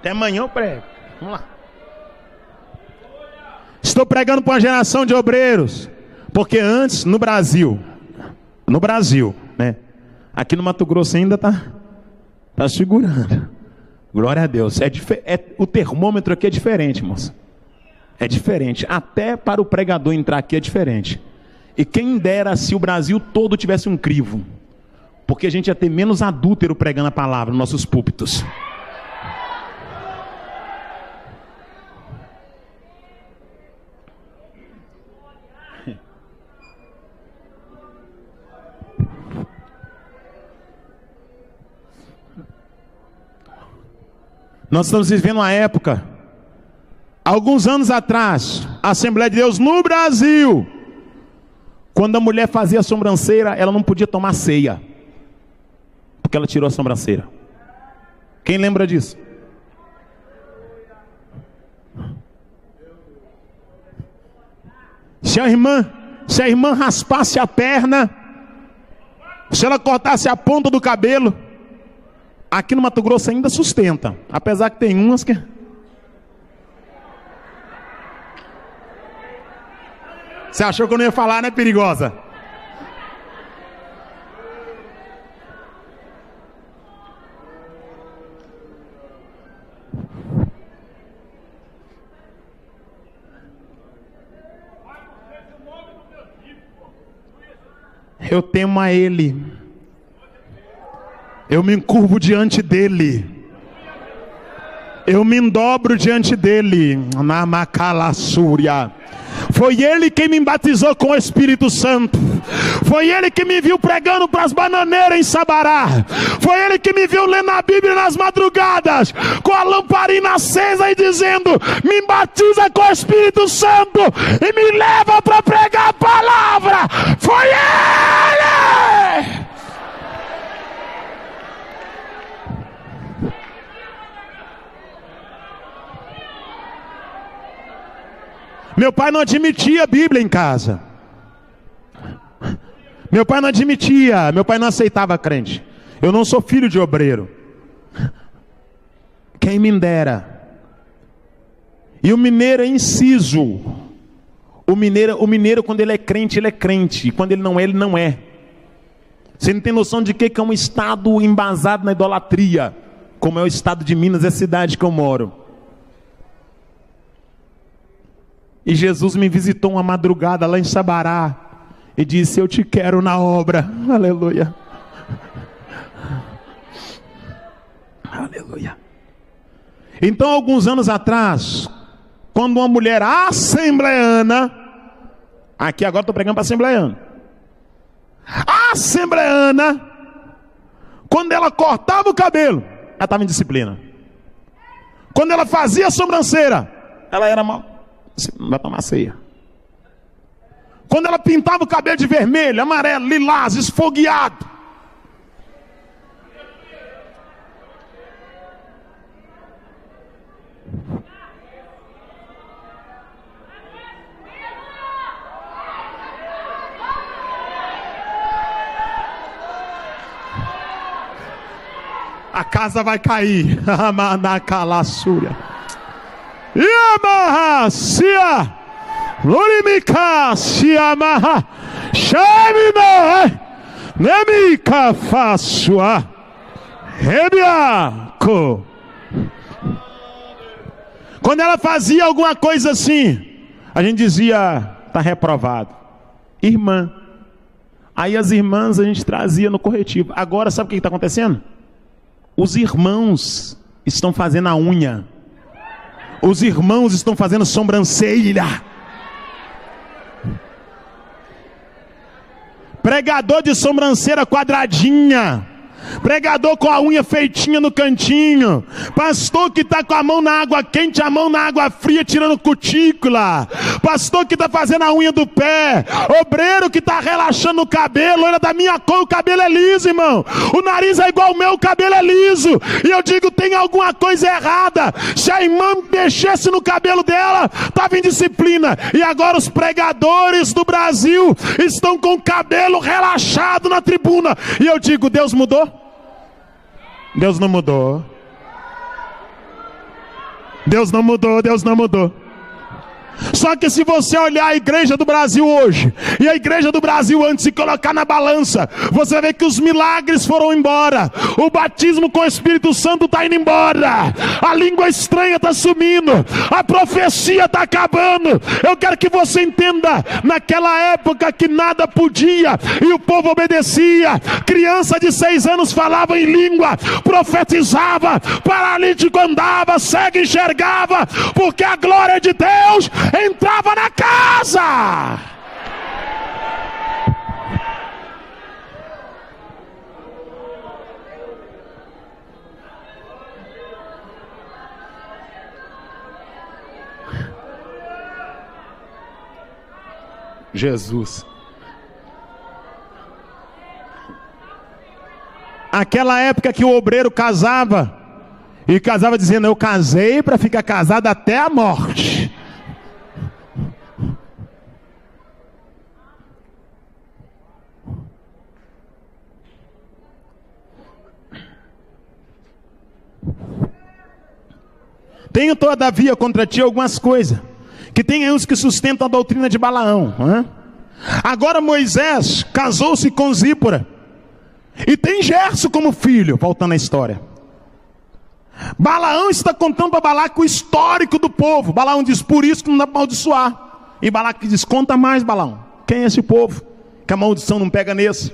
Speaker 2: Até amanhã eu prego. Vamos lá. Estou pregando para uma geração de obreiros, porque antes no Brasil, né? Aqui no Mato Grosso ainda tá segurando. Glória a Deus. O termômetro aqui é diferente, moça. É diferente. Até para o pregador entrar aqui é diferente. E quem dera se o Brasil todo tivesse um crivo, porque a gente ia ter menos adúltero pregando a palavra nos nossos púlpitos. Nós estamos vivendo uma época, alguns anos atrás, a Assembleia de Deus no Brasil, quando a mulher fazia a sobrancelha, ela não podia tomar ceia, porque ela tirou a sobrancelha. Quem lembra disso? Se a irmã raspasse a perna, se ela cortasse a ponta do cabelo, aqui no Mato Grosso ainda sustenta, apesar que tem umas que... Você achou que eu não ia falar, né, perigosa? Eu temo a Ele. Eu me encurvo diante dele. Eu me endobro diante dele. Na Macalassúria. Foi ele quem me batizou com o Espírito Santo. Foi ele que me viu pregando para as bananeiras em Sabará. Foi ele que me viu lendo a Bíblia nas madrugadas, com a lamparina acesa e dizendo: me batiza com o Espírito Santo e me leva para pregar a palavra. Foi ele! Meu pai não admitia a Bíblia em casa. Meu pai não admitia, meu pai não aceitava crente. Eu não sou filho de obreiro. Quem me dera. E o mineiro é inciso. O mineiro quando ele é crente, ele é crente. E quando ele não é, ele não é. Você não tem noção de que é um estado embasado na idolatria, como é o estado de Minas, é a cidade que eu moro. E Jesus me visitou uma madrugada lá em Sabará e disse: eu te quero na obra. Aleluia. Aleluia. Então, alguns anos atrás, quando uma mulher assembleana, aqui agora estou pregando para assembleana, assembleana, quando ela cortava o cabelo, ela estava em disciplina. Quando ela fazia a sobrancelha, ela era mal. Não vai tomar ceia. Quando ela pintava o cabelo de vermelho, amarelo, lilás, esfogueado, A casa vai cair. Amanacalassúria. Yamahasia. Lurimikasia maha. Shamina. Nemika fasua. Rebiaco. Quando ela fazia alguma coisa assim, a gente dizia, está reprovado. Irmã. Aí as irmãs a gente trazia no corretivo. Agora sabe o que está acontecendo? Os irmãos estão fazendo a unha. Os irmãos estão fazendo sobrancelha. Pregador de sobrancelha quadradinha. Pregador com a unha feitinha no cantinho. Pastor que está com a mão na água quente, a mão na água fria, tirando cutícula. Pastor que está fazendo a unha do pé. Obreiro que está relaxando o cabelo. Olha, da minha cor o cabelo é liso, irmão. O nariz é igual ao meu, o cabelo é liso. E eu digo, tem alguma coisa errada. Se a irmã mexesse no cabelo dela, estava em disciplina. E agora os pregadores do Brasil estão com o cabelo relaxado na tribuna. E eu digo, Deus mudou? Deus não mudou. Deus não mudou, Deus não mudou. Só que se você olhar a igreja do Brasil hoje e a igreja do Brasil antes se colocar na balança, você vê que os milagres foram embora, o batismo com o Espírito Santo está indo embora, a língua estranha está sumindo, a profecia está acabando. Eu quero que você entenda, naquela época que nada podia e o povo obedecia, criança de 6 anos falava em língua, profetizava, paralítico andava, cego enxergava, porque a glória de Deus entrava na casa. Jesus. Aquela época que o obreiro casava, e casava dizendo, eu casei para ficar casado até a morte. Tenho todavia contra ti algumas coisas, que tem uns que sustentam a doutrina de Balaão. Agora Moisés casou-se com Zípora, e tem Gerso como filho, voltando à história. Balaão está contando para Balaque o histórico do povo. Balaão diz, por isso que não dá para amaldiçoar. E Balaque diz, conta mais, Balaão, quem é esse povo? Que a maldição não pega nesse.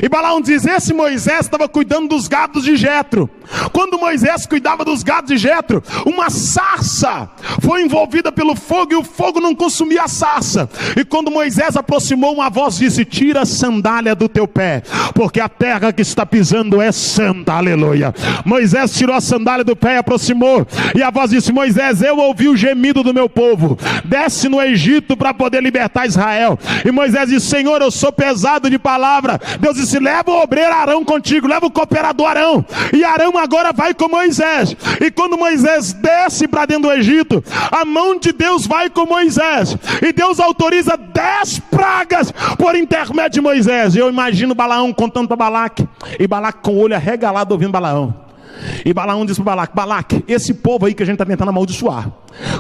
Speaker 2: E Balaão diz, esse Moisés estava cuidando dos gados de Jetro. Quando Moisés cuidava dos gados de Jetro, uma sarça foi envolvida pelo fogo, e o fogo não consumia a sarça. E quando Moisés aproximou, uma voz disse, tira a sandália do teu pé, porque a terra que está pisando é santa, aleluia. Moisés tirou a sandália do pé e aproximou, e a voz disse, Moisés, eu ouvi o gemido do meu povo, desce no Egito para poder libertar Israel. E Moisés disse, Senhor, eu sou pesado de palavra. Deus disse, leva o obreiro Arão contigo, leva o cooperador Arão. E Arão agora vai com Moisés. E quando Moisés desce para dentro do Egito, a mão de Deus vai com Moisés. E Deus autoriza 10 pragas por intermédio de Moisés. E eu imagino Balaão contando para Balaque. E Balaque com o olho arregalado ouvindo Balaão. E Balaão disse para Balaque, Balaque, esse povo aí que a gente está tentando amaldiçoar,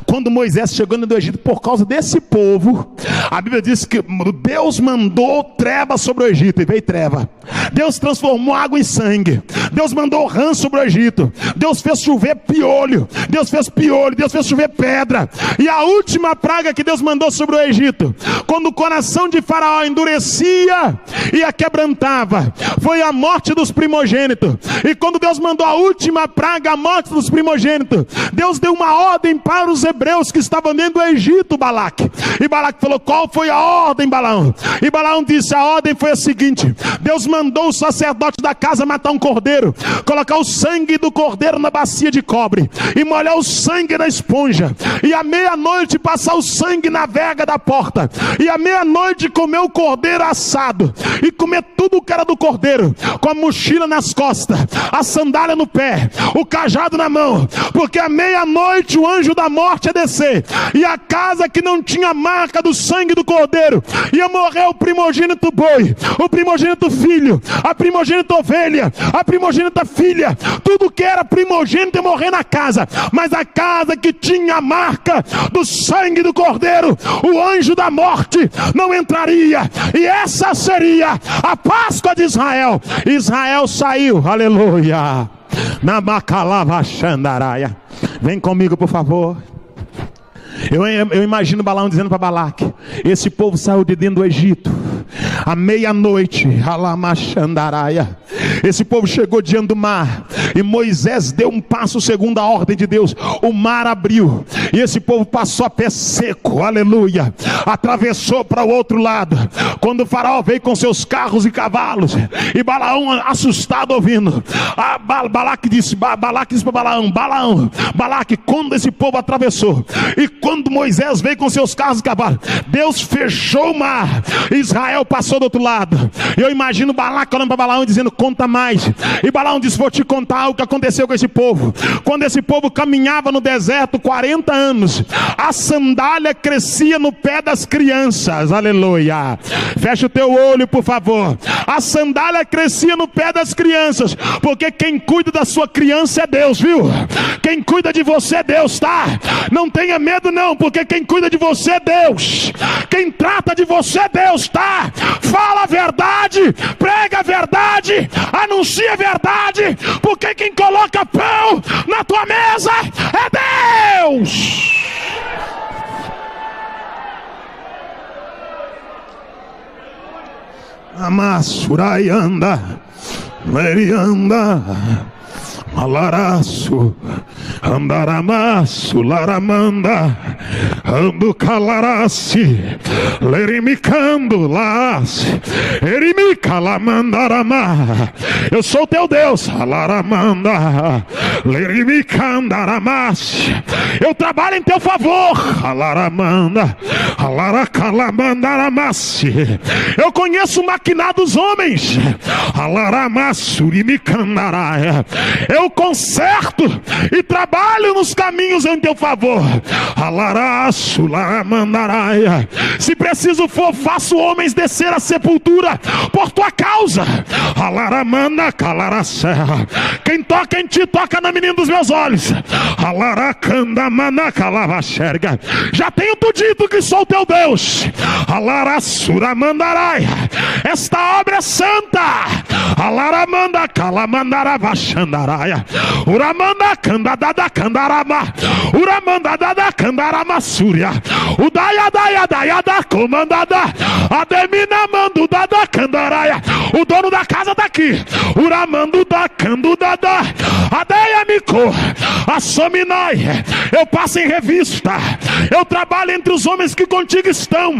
Speaker 2: quando Moisés chegou no Egito, por causa desse povo, a Bíblia diz que Deus mandou treva sobre o Egito, e veio treva. Deus transformou água em sangue. Deus mandou rã sobre o Egito. Deus fez chover piolho. Deus fez chover pedra. E a última praga que Deus mandou sobre o Egito, quando o coração de Faraó endurecia e a quebrantava, foi a morte dos primogênitos. E quando Deus mandou a última praga, a morte dos primogênitos, Deus deu uma ordem para os hebreus que estavam dentro do Egito, Balaque. E Balaque falou, qual foi a ordem, Balaão? E Balaão disse, a ordem foi a seguinte, Deus mandou o sacerdote da casa matar um cordeiro, colocar o sangue do cordeiro na bacia de cobre, e molhar o sangue na esponja, e à meia-noite passar o sangue na verga da porta, e à meia-noite comer o cordeiro assado, e comer tudo cara do cordeiro, com a mochila nas costas, a sandália no pé, o cajado na mão, porque à meia-noite o anjo da morte ia descer, e a casa que não tinha marca do sangue do cordeiro, ia morrer o primogênito boi, o primogênito filho, a primogênita ovelha, a primogênita filha, tudo que era primogênito ia morrer na casa, mas a casa que tinha a marca do sangue do cordeiro, o anjo da morte não entraria, e essa seria a Páscoa de Israel. Israel saiu, aleluia, na Macalava Xandaraia. Vem comigo, por favor. Eu imagino Balaão dizendo para Balaque: esse povo saiu de dentro do Egito à meia-noite, Alamachandaraia. Esse povo chegou diante do mar, e Moisés deu um passo segundo a ordem de Deus. O mar abriu, e esse povo passou a pé seco, aleluia, atravessou para o outro lado. Quando o faraó veio com seus carros e cavalos, e Balaão assustado ouvindo, Balaque disse para Balaão: Balaque, quando esse povo atravessou, e quando Moisés veio com seus carros e cavalos, Deus fechou o mar, Israel passou do outro lado. Eu imagino Balaque olhando para Balaão e dizendo: conta mais. E Balaão disse: vou te contar o que aconteceu com esse povo. Quando esse povo caminhava no deserto 40 anos, a sandália crescia no pé das crianças, aleluia. Fecha o teu olho, por favor. A sandália crescia no pé das crianças, porque quem cuida da sua criança é Deus, viu? Quem cuida de você é Deus, tá? Não tenha medo não, porque quem cuida de você é Deus. Quem trata de você é Deus, tá? Fala a verdade, prega a verdade, anuncia a verdade, porque quem coloca pão na tua mesa é Deus. Amassuraianda, Merianda, Alaraço, Andaramaço, Laramanda, Ando Calaraci, Lerimicando Las, Erimica Lamandarama. Eu sou teu Deus, Alaramanda, Lerimicandaramaci. Eu trabalho em teu favor, Alaramanda, Alaracalamandaramaci. Eu conheço o maquinar dos homens, Alaramassurimicandaraya. Eu conserto e trabalho nos caminhos em teu favor. Alaraço, Laramandaraia. Se preciso for, faço homens descer a sepultura por tua causa. Alaramanda, Calaracera. Quem toca em ti, toca na menina dos meus olhos. Alaracandamana, Calavaxerga. Já tenho te dito que sou teu Deus. Alaraçuramandaraia. Esta obra é santa. Alaramanda, Calamandaravachandaraia. Uramanda Candada Candarama, Uramanda Dada Candarama Súria, Udaya Daya Daya da Comandada, Ademina Mando Dada Candaraia. O dono da casa tá aqui. Uramando da Candudada, Adeia Mico, Assominai. Eu passo em revista, eu trabalho entre os homens que contigo estão.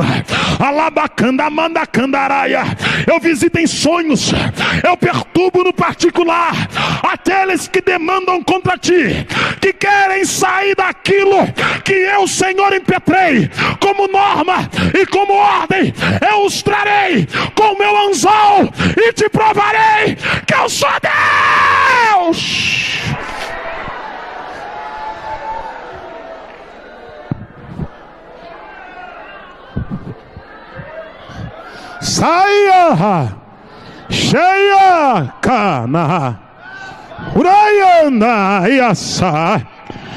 Speaker 2: Alabacanda Manda Candaraia. Eu visito em sonhos, eu perturbo no particular aqueles que demandam contra ti, que querem sair daquilo que eu, Senhor, impetrei como norma e como ordem. Eu os trarei com o meu anzol e te provarei que eu sou Deus. Saia cheia cana Urayana Yasa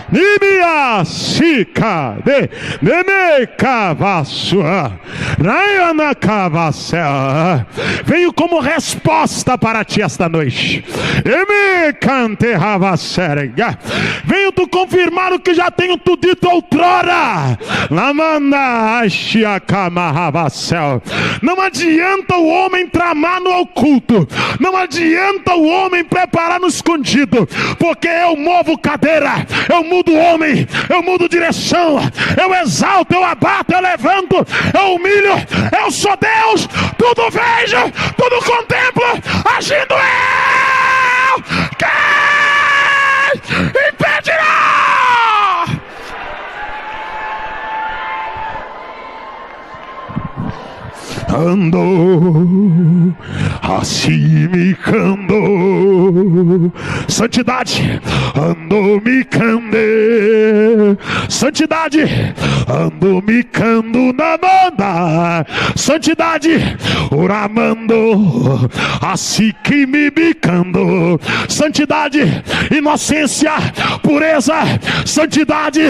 Speaker 2: Nibia Sika de Nene Cavassua Rayana Cavassua. Venho como resposta para ti esta noite. Eme cante Ravasserga. Venho tu confirmar o que já tenho tu dito outrora. Lamanda Ashiakama Ravassel. Não adianta o homem tramar no oculto, não adianta o homem preparar no escondido, porque eu movo cadeira, eu mudo o homem, eu mudo direção, eu exalto, eu abato, eu levanto, eu humilho. Eu sou Deus, tudo vejo, tudo contemplo, agindo eu. Quem impedirá? Ando assim me cando. Santidade, ando me cande. Santidade, ando me cando na banda. Santidade, oramando, assim que me bicando. Santidade, inocência, pureza. Santidade,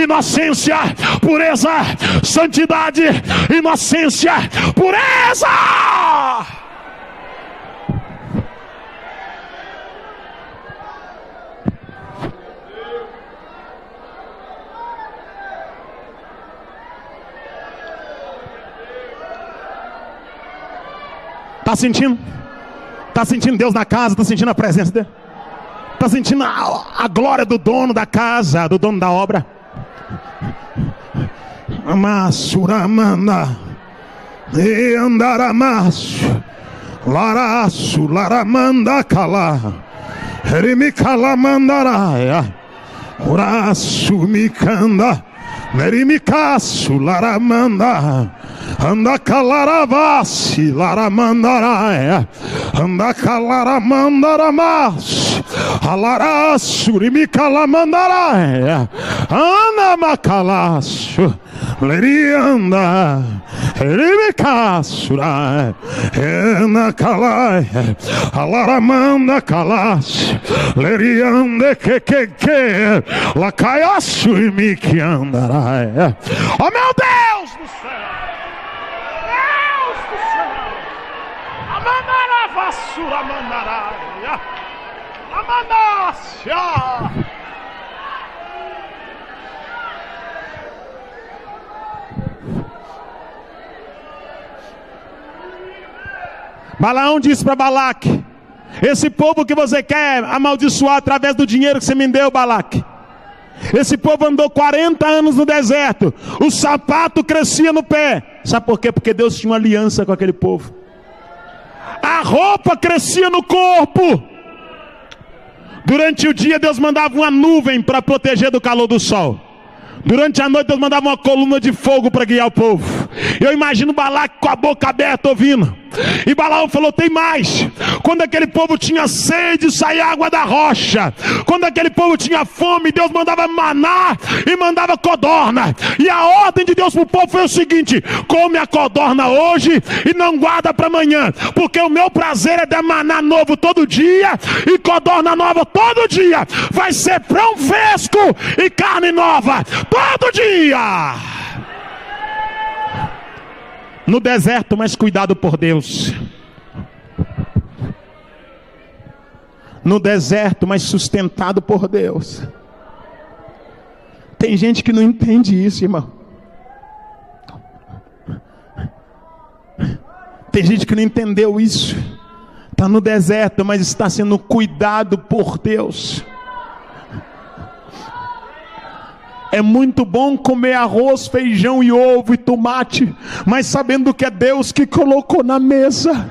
Speaker 2: inocência, pureza. Santidade, inocência, pureza. Está sentindo? Está sentindo Deus na casa? Está sentindo a presença dele? Está sentindo a glória do dono da casa, do dono da obra? Amassuramanda e andaramasso laraço laramanda cala erimicalamandaraya uraço micanda nerimicaço laramanda anda calaravassi laramandaraya anda calaramandaramaço alaraço rimicalamandaraya anda macalaço lerianda erimicaçura ena calai alaramanda calas lerianda que lacaiaço e me que andará. Oh meu Deus do céu, Deus do céu, amandaravassura mandaraia amandácia. Balaão disse para Balaque: esse povo que você quer amaldiçoar através do dinheiro que você me deu, Balaque, esse povo andou 40 anos no deserto, o sapato crescia no pé. Sabe por quê? Porque Deus tinha uma aliança com aquele povo. A roupa crescia no corpo. Durante o dia Deus mandava uma nuvem para proteger do calor do sol. Durante a noite Deus mandava uma coluna de fogo para guiar o povo. Eu imagino Balaque com a boca aberta ouvindo. E Balaão falou: tem mais. Quando aquele povo tinha sede, saía água da rocha. Quando aquele povo tinha fome, Deus mandava maná e mandava codorna. E a ordem de Deus para o povo foi o seguinte: come a codorna hoje e não guarda para amanhã, porque o meu prazer é dar maná novo todo dia e codorna nova todo dia. Vai ser pão fresco e carne nova todo dia. No deserto, mas cuidado por Deus. No deserto, mas sustentado por Deus. Tem gente que não entende isso, irmão. Tem gente que não entendeu isso. Está no deserto, mas está sendo cuidado por Deus. É muito bom comer arroz, feijão e ovo e tomate, mas sabendo que é Deus que colocou na mesa.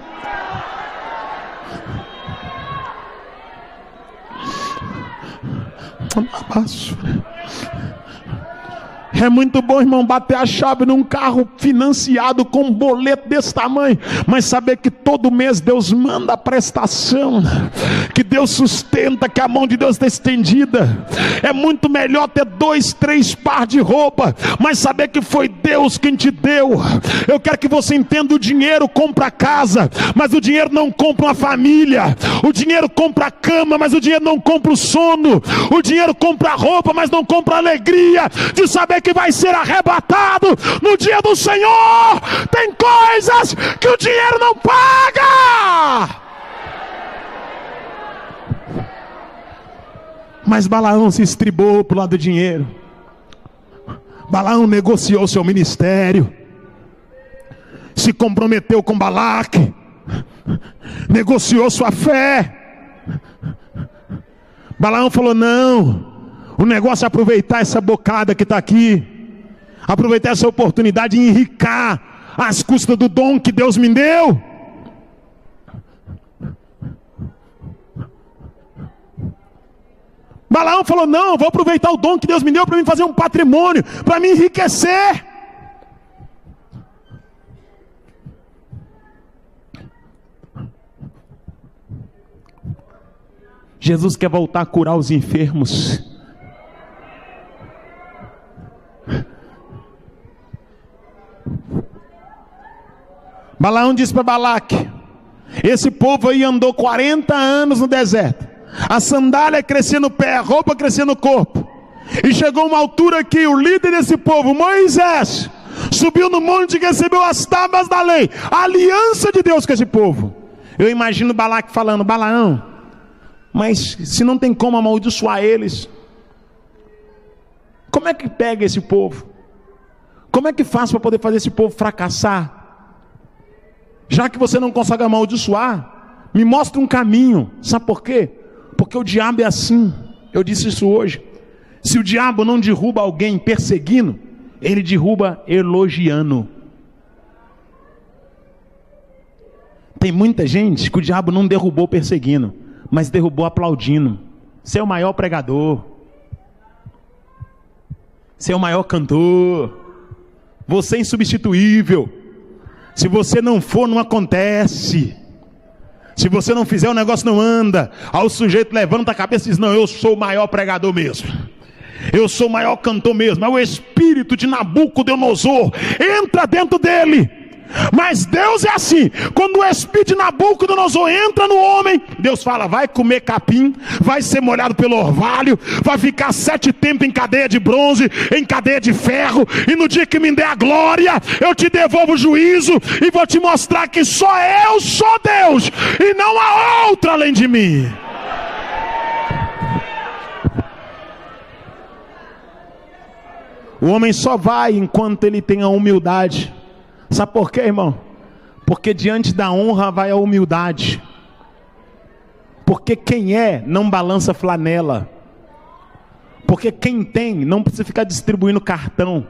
Speaker 2: É muito bom, irmão, bater a chave num carro financiado com um boleto desse tamanho, mas saber que todo mês Deus manda a prestação, que Deus sustenta, que a mão de Deus está estendida. É muito melhor ter 2, 3 par de roupa, mas saber que foi Deus quem te deu. Eu quero que você entenda: o dinheiro compra casa, mas o dinheiro não compra uma família. O dinheiro compra a cama, mas o dinheiro não compra o sono. O dinheiro compra a roupa, mas não compra a alegria de saber que vai ser arrebatado no dia do Senhor. Tem coisas que o dinheiro não paga. Mas Balaão se estribou para o lado do dinheiro. Balaão negociou seu ministério, se comprometeu com Balaque, negociou sua fé. Balaão falou: não, o negócio é aproveitar essa bocada que está aqui, aproveitar essa oportunidade de enricar às custas do dom que Deus me deu. Balaão falou: não, vou aproveitar o dom que Deus me deu para mim fazer um patrimônio, para me enriquecer. Jesus quer voltar a curar os enfermos. Balaão disse para Balaque: esse povo aí andou 40 anos no deserto, a sandália crescia no pé, a roupa crescia no corpo, e chegou uma altura que o líder desse povo, Moisés, subiu no monte e recebeu as tábuas da lei, a aliança de Deus com esse povo. Eu imagino Balaque falando: Balaão, mas se não tem como amaldiçoar eles, como é que pega esse povo? Como é que faz para poder fazer esse povo fracassar? Já que você não consegue amaldiçoar, me mostra um caminho. Sabe por quê? Porque o diabo é assim. Eu disse isso hoje. Se o diabo não derruba alguém perseguindo, ele derruba elogiando. Tem muita gente que o diabo não derrubou perseguindo, mas derrubou aplaudindo. Você é o maior pregador, você é o maior cantor, você é insubstituível. Se você não for, não acontece. Se você não fizer, o negócio não anda. Aí o sujeito levanta a cabeça e diz: não, eu sou o maior pregador mesmo, eu sou o maior cantor mesmo. Aí o espírito de Nabucodonosor entra dentro dele. Mas Deus é assim: quando o espírito de Nabucodonosor entra no homem, Deus fala: vai comer capim, vai ser molhado pelo orvalho, vai ficar 7 tempos em cadeia de bronze, em cadeia de ferro, e no dia que me der a glória, eu te devolvo o juízo e vou te mostrar que só eu sou Deus e não há outro além de mim. O homem só vai enquanto ele tem a humildade. Sabe por quê, irmão? Porque diante da honra vai a humildade. Porque quem é não balança flanela. Porque quem tem não precisa ficar distribuindo cartão.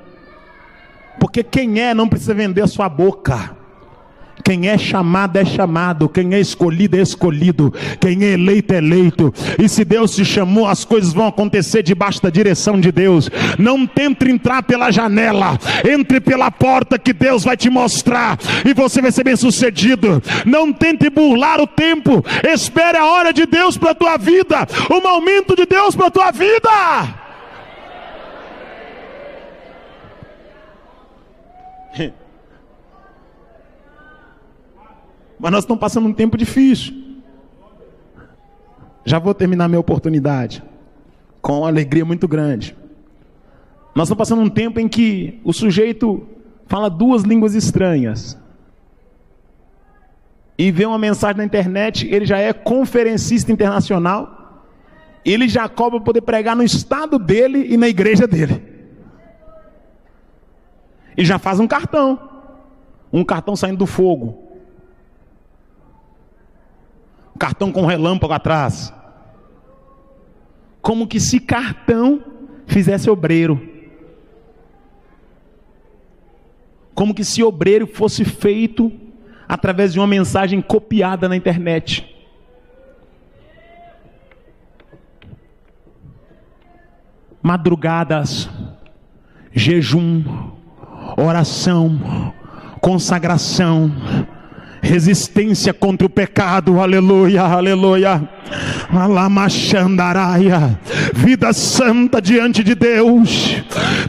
Speaker 2: Porque quem é não precisa vender a sua boca. Quem é chamado é chamado, quem é escolhido é escolhido, quem é eleito é eleito. E se Deus te chamou, as coisas vão acontecer debaixo da direção de Deus. Não tente entrar pela janela, entre pela porta que Deus vai te mostrar e você vai ser bem sucedido. Não tente burlar o tempo, espere a hora de Deus para a tua vida, o momento de Deus para a tua vida. Mas nós estamos passando um tempo difícil. Já vou terminar minha oportunidade com uma alegria muito grande. Nós estamos passando um tempo em que o sujeito fala 2 línguas estranhas e vê uma mensagem na internet, ele já é conferencista internacional, ele já cobra para poder pregar no estado dele e na igreja dele. E já faz um cartão saindo do fogo. Cartão com relâmpago atrás. Como que se cartão fizesse obreiro. Como que se obreiro fosse feito através de uma mensagem copiada na internet. Madrugadas, jejum, oração, consagração, resistência contra o pecado, aleluia, aleluia, alamachandaraia, vida santa diante de Deus,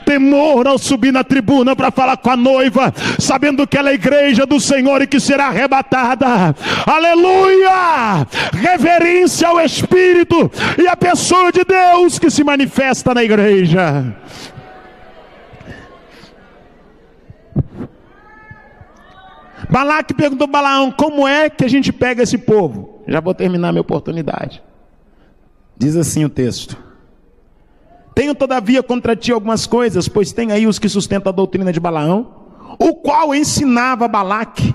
Speaker 2: temor ao subir na tribuna para falar com a noiva, sabendo que ela é a igreja do Senhor e que será arrebatada, aleluia, reverência ao Espírito e à pessoa de Deus que se manifesta na igreja. Balaque perguntou a Balaão: como é que a gente pega esse povo? Já vou terminar minha oportunidade. Diz assim o texto: tenho todavia contra ti algumas coisas, pois tem aí os que sustentam a doutrina de Balaão, o qual ensinava Balaque.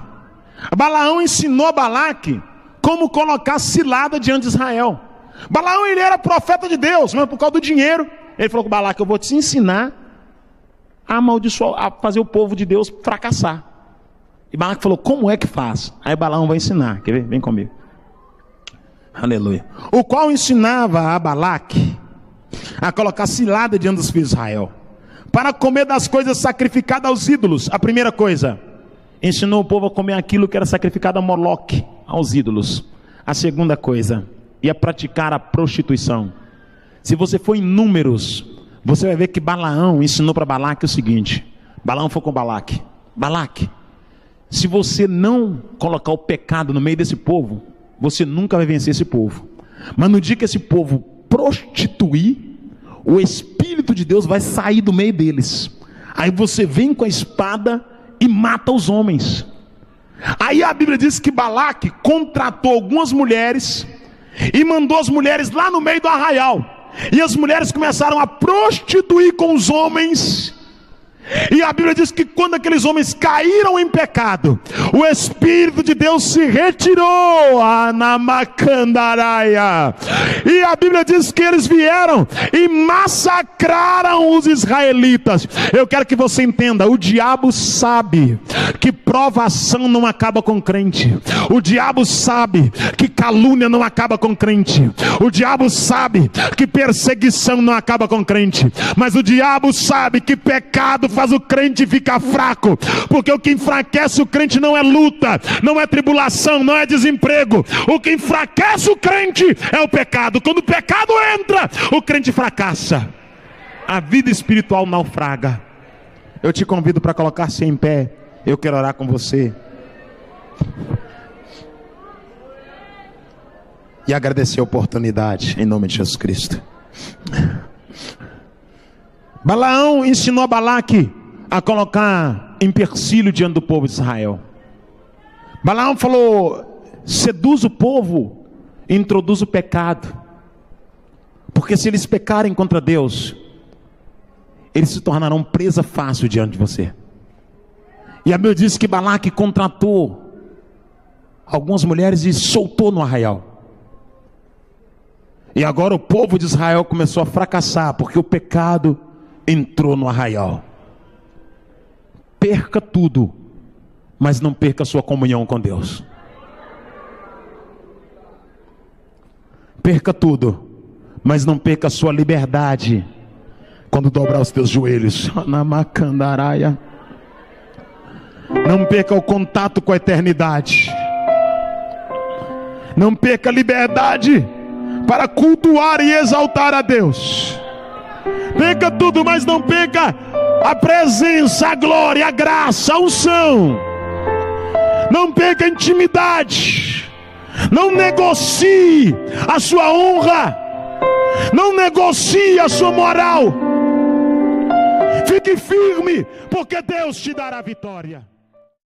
Speaker 2: Balaão ensinou a Balaque como colocar cilada diante de Israel. Balaão, ele era profeta de Deus, mas por causa do dinheiro, ele falou com Balaque: eu vou te ensinar a amaldiçoar, a fazer o povo de Deus fracassar. E Balaque falou: como é que faz? Aí Balaão vai ensinar. Quer ver? Vem comigo. Aleluia. O qual ensinava a Balaque a colocar cilada diante dos filhos de Israel, para comer das coisas sacrificadas aos ídolos. A primeira coisa, ensinou o povo a comer aquilo que era sacrificado a Moloque, aos ídolos. A segunda coisa, e a praticar a prostituição. Se você for em Números, você vai ver que Balaão ensinou para Balaque o seguinte. Balaão foi com Balaque: Balaque, se você não colocar o pecado no meio desse povo, você nunca vai vencer esse povo. Mas no dia que esse povo prostituir, o Espírito de Deus vai sair do meio deles. Aí você vem com a espada e mata os homens. Aí a Bíblia diz que Balaque contratou algumas mulheres e mandou as mulheres lá no meio do arraial. E as mulheres começaram a prostituir com os homens. E a Bíblia diz que quando aqueles homens caíram em pecado, o Espírito de Deus se retirou, Anamacandaraia. E a Bíblia diz que eles vieram e massacraram os israelitas. Eu quero que você entenda, o diabo sabe que provação não acaba com crente. O diabo sabe que calúnia não acaba com crente. O diabo sabe que perseguição não acaba com crente. Mas o diabo sabe que pecado faz o crente ficar fraco, porque o que enfraquece o crente não é luta, não é tribulação, não é desemprego. O que enfraquece o crente é o pecado. Quando o pecado entra, o crente fracassa, a vida espiritual naufraga. Eu te convido para colocar-se em pé. Eu quero orar com você e agradecer a oportunidade em nome de Jesus Cristo. Balaão ensinou a Balaque a colocar empecilho diante do povo de Israel. Balaão falou: seduz o povo, introduz o pecado, porque se eles pecarem contra Deus, eles se tornarão presa fácil diante de você. E a Bíblia diz que Balaque contratou algumas mulheres e soltou no arraial. E agora o povo de Israel começou a fracassar, porque o pecado entrou no arraial. Perca tudo, mas não perca a sua comunhão com Deus. Perca tudo, mas não perca a sua liberdade quando dobrar os teus joelhos. Namacandaraia. Não perca o contato com a eternidade. Não perca a liberdade para cultuar e exaltar a Deus. Perca tudo, mas não perca a presença, a glória, a graça, a unção. Não perca a intimidade. Não negocie a sua honra. Não negocie a sua moral. Fique firme, porque Deus te dará vitória.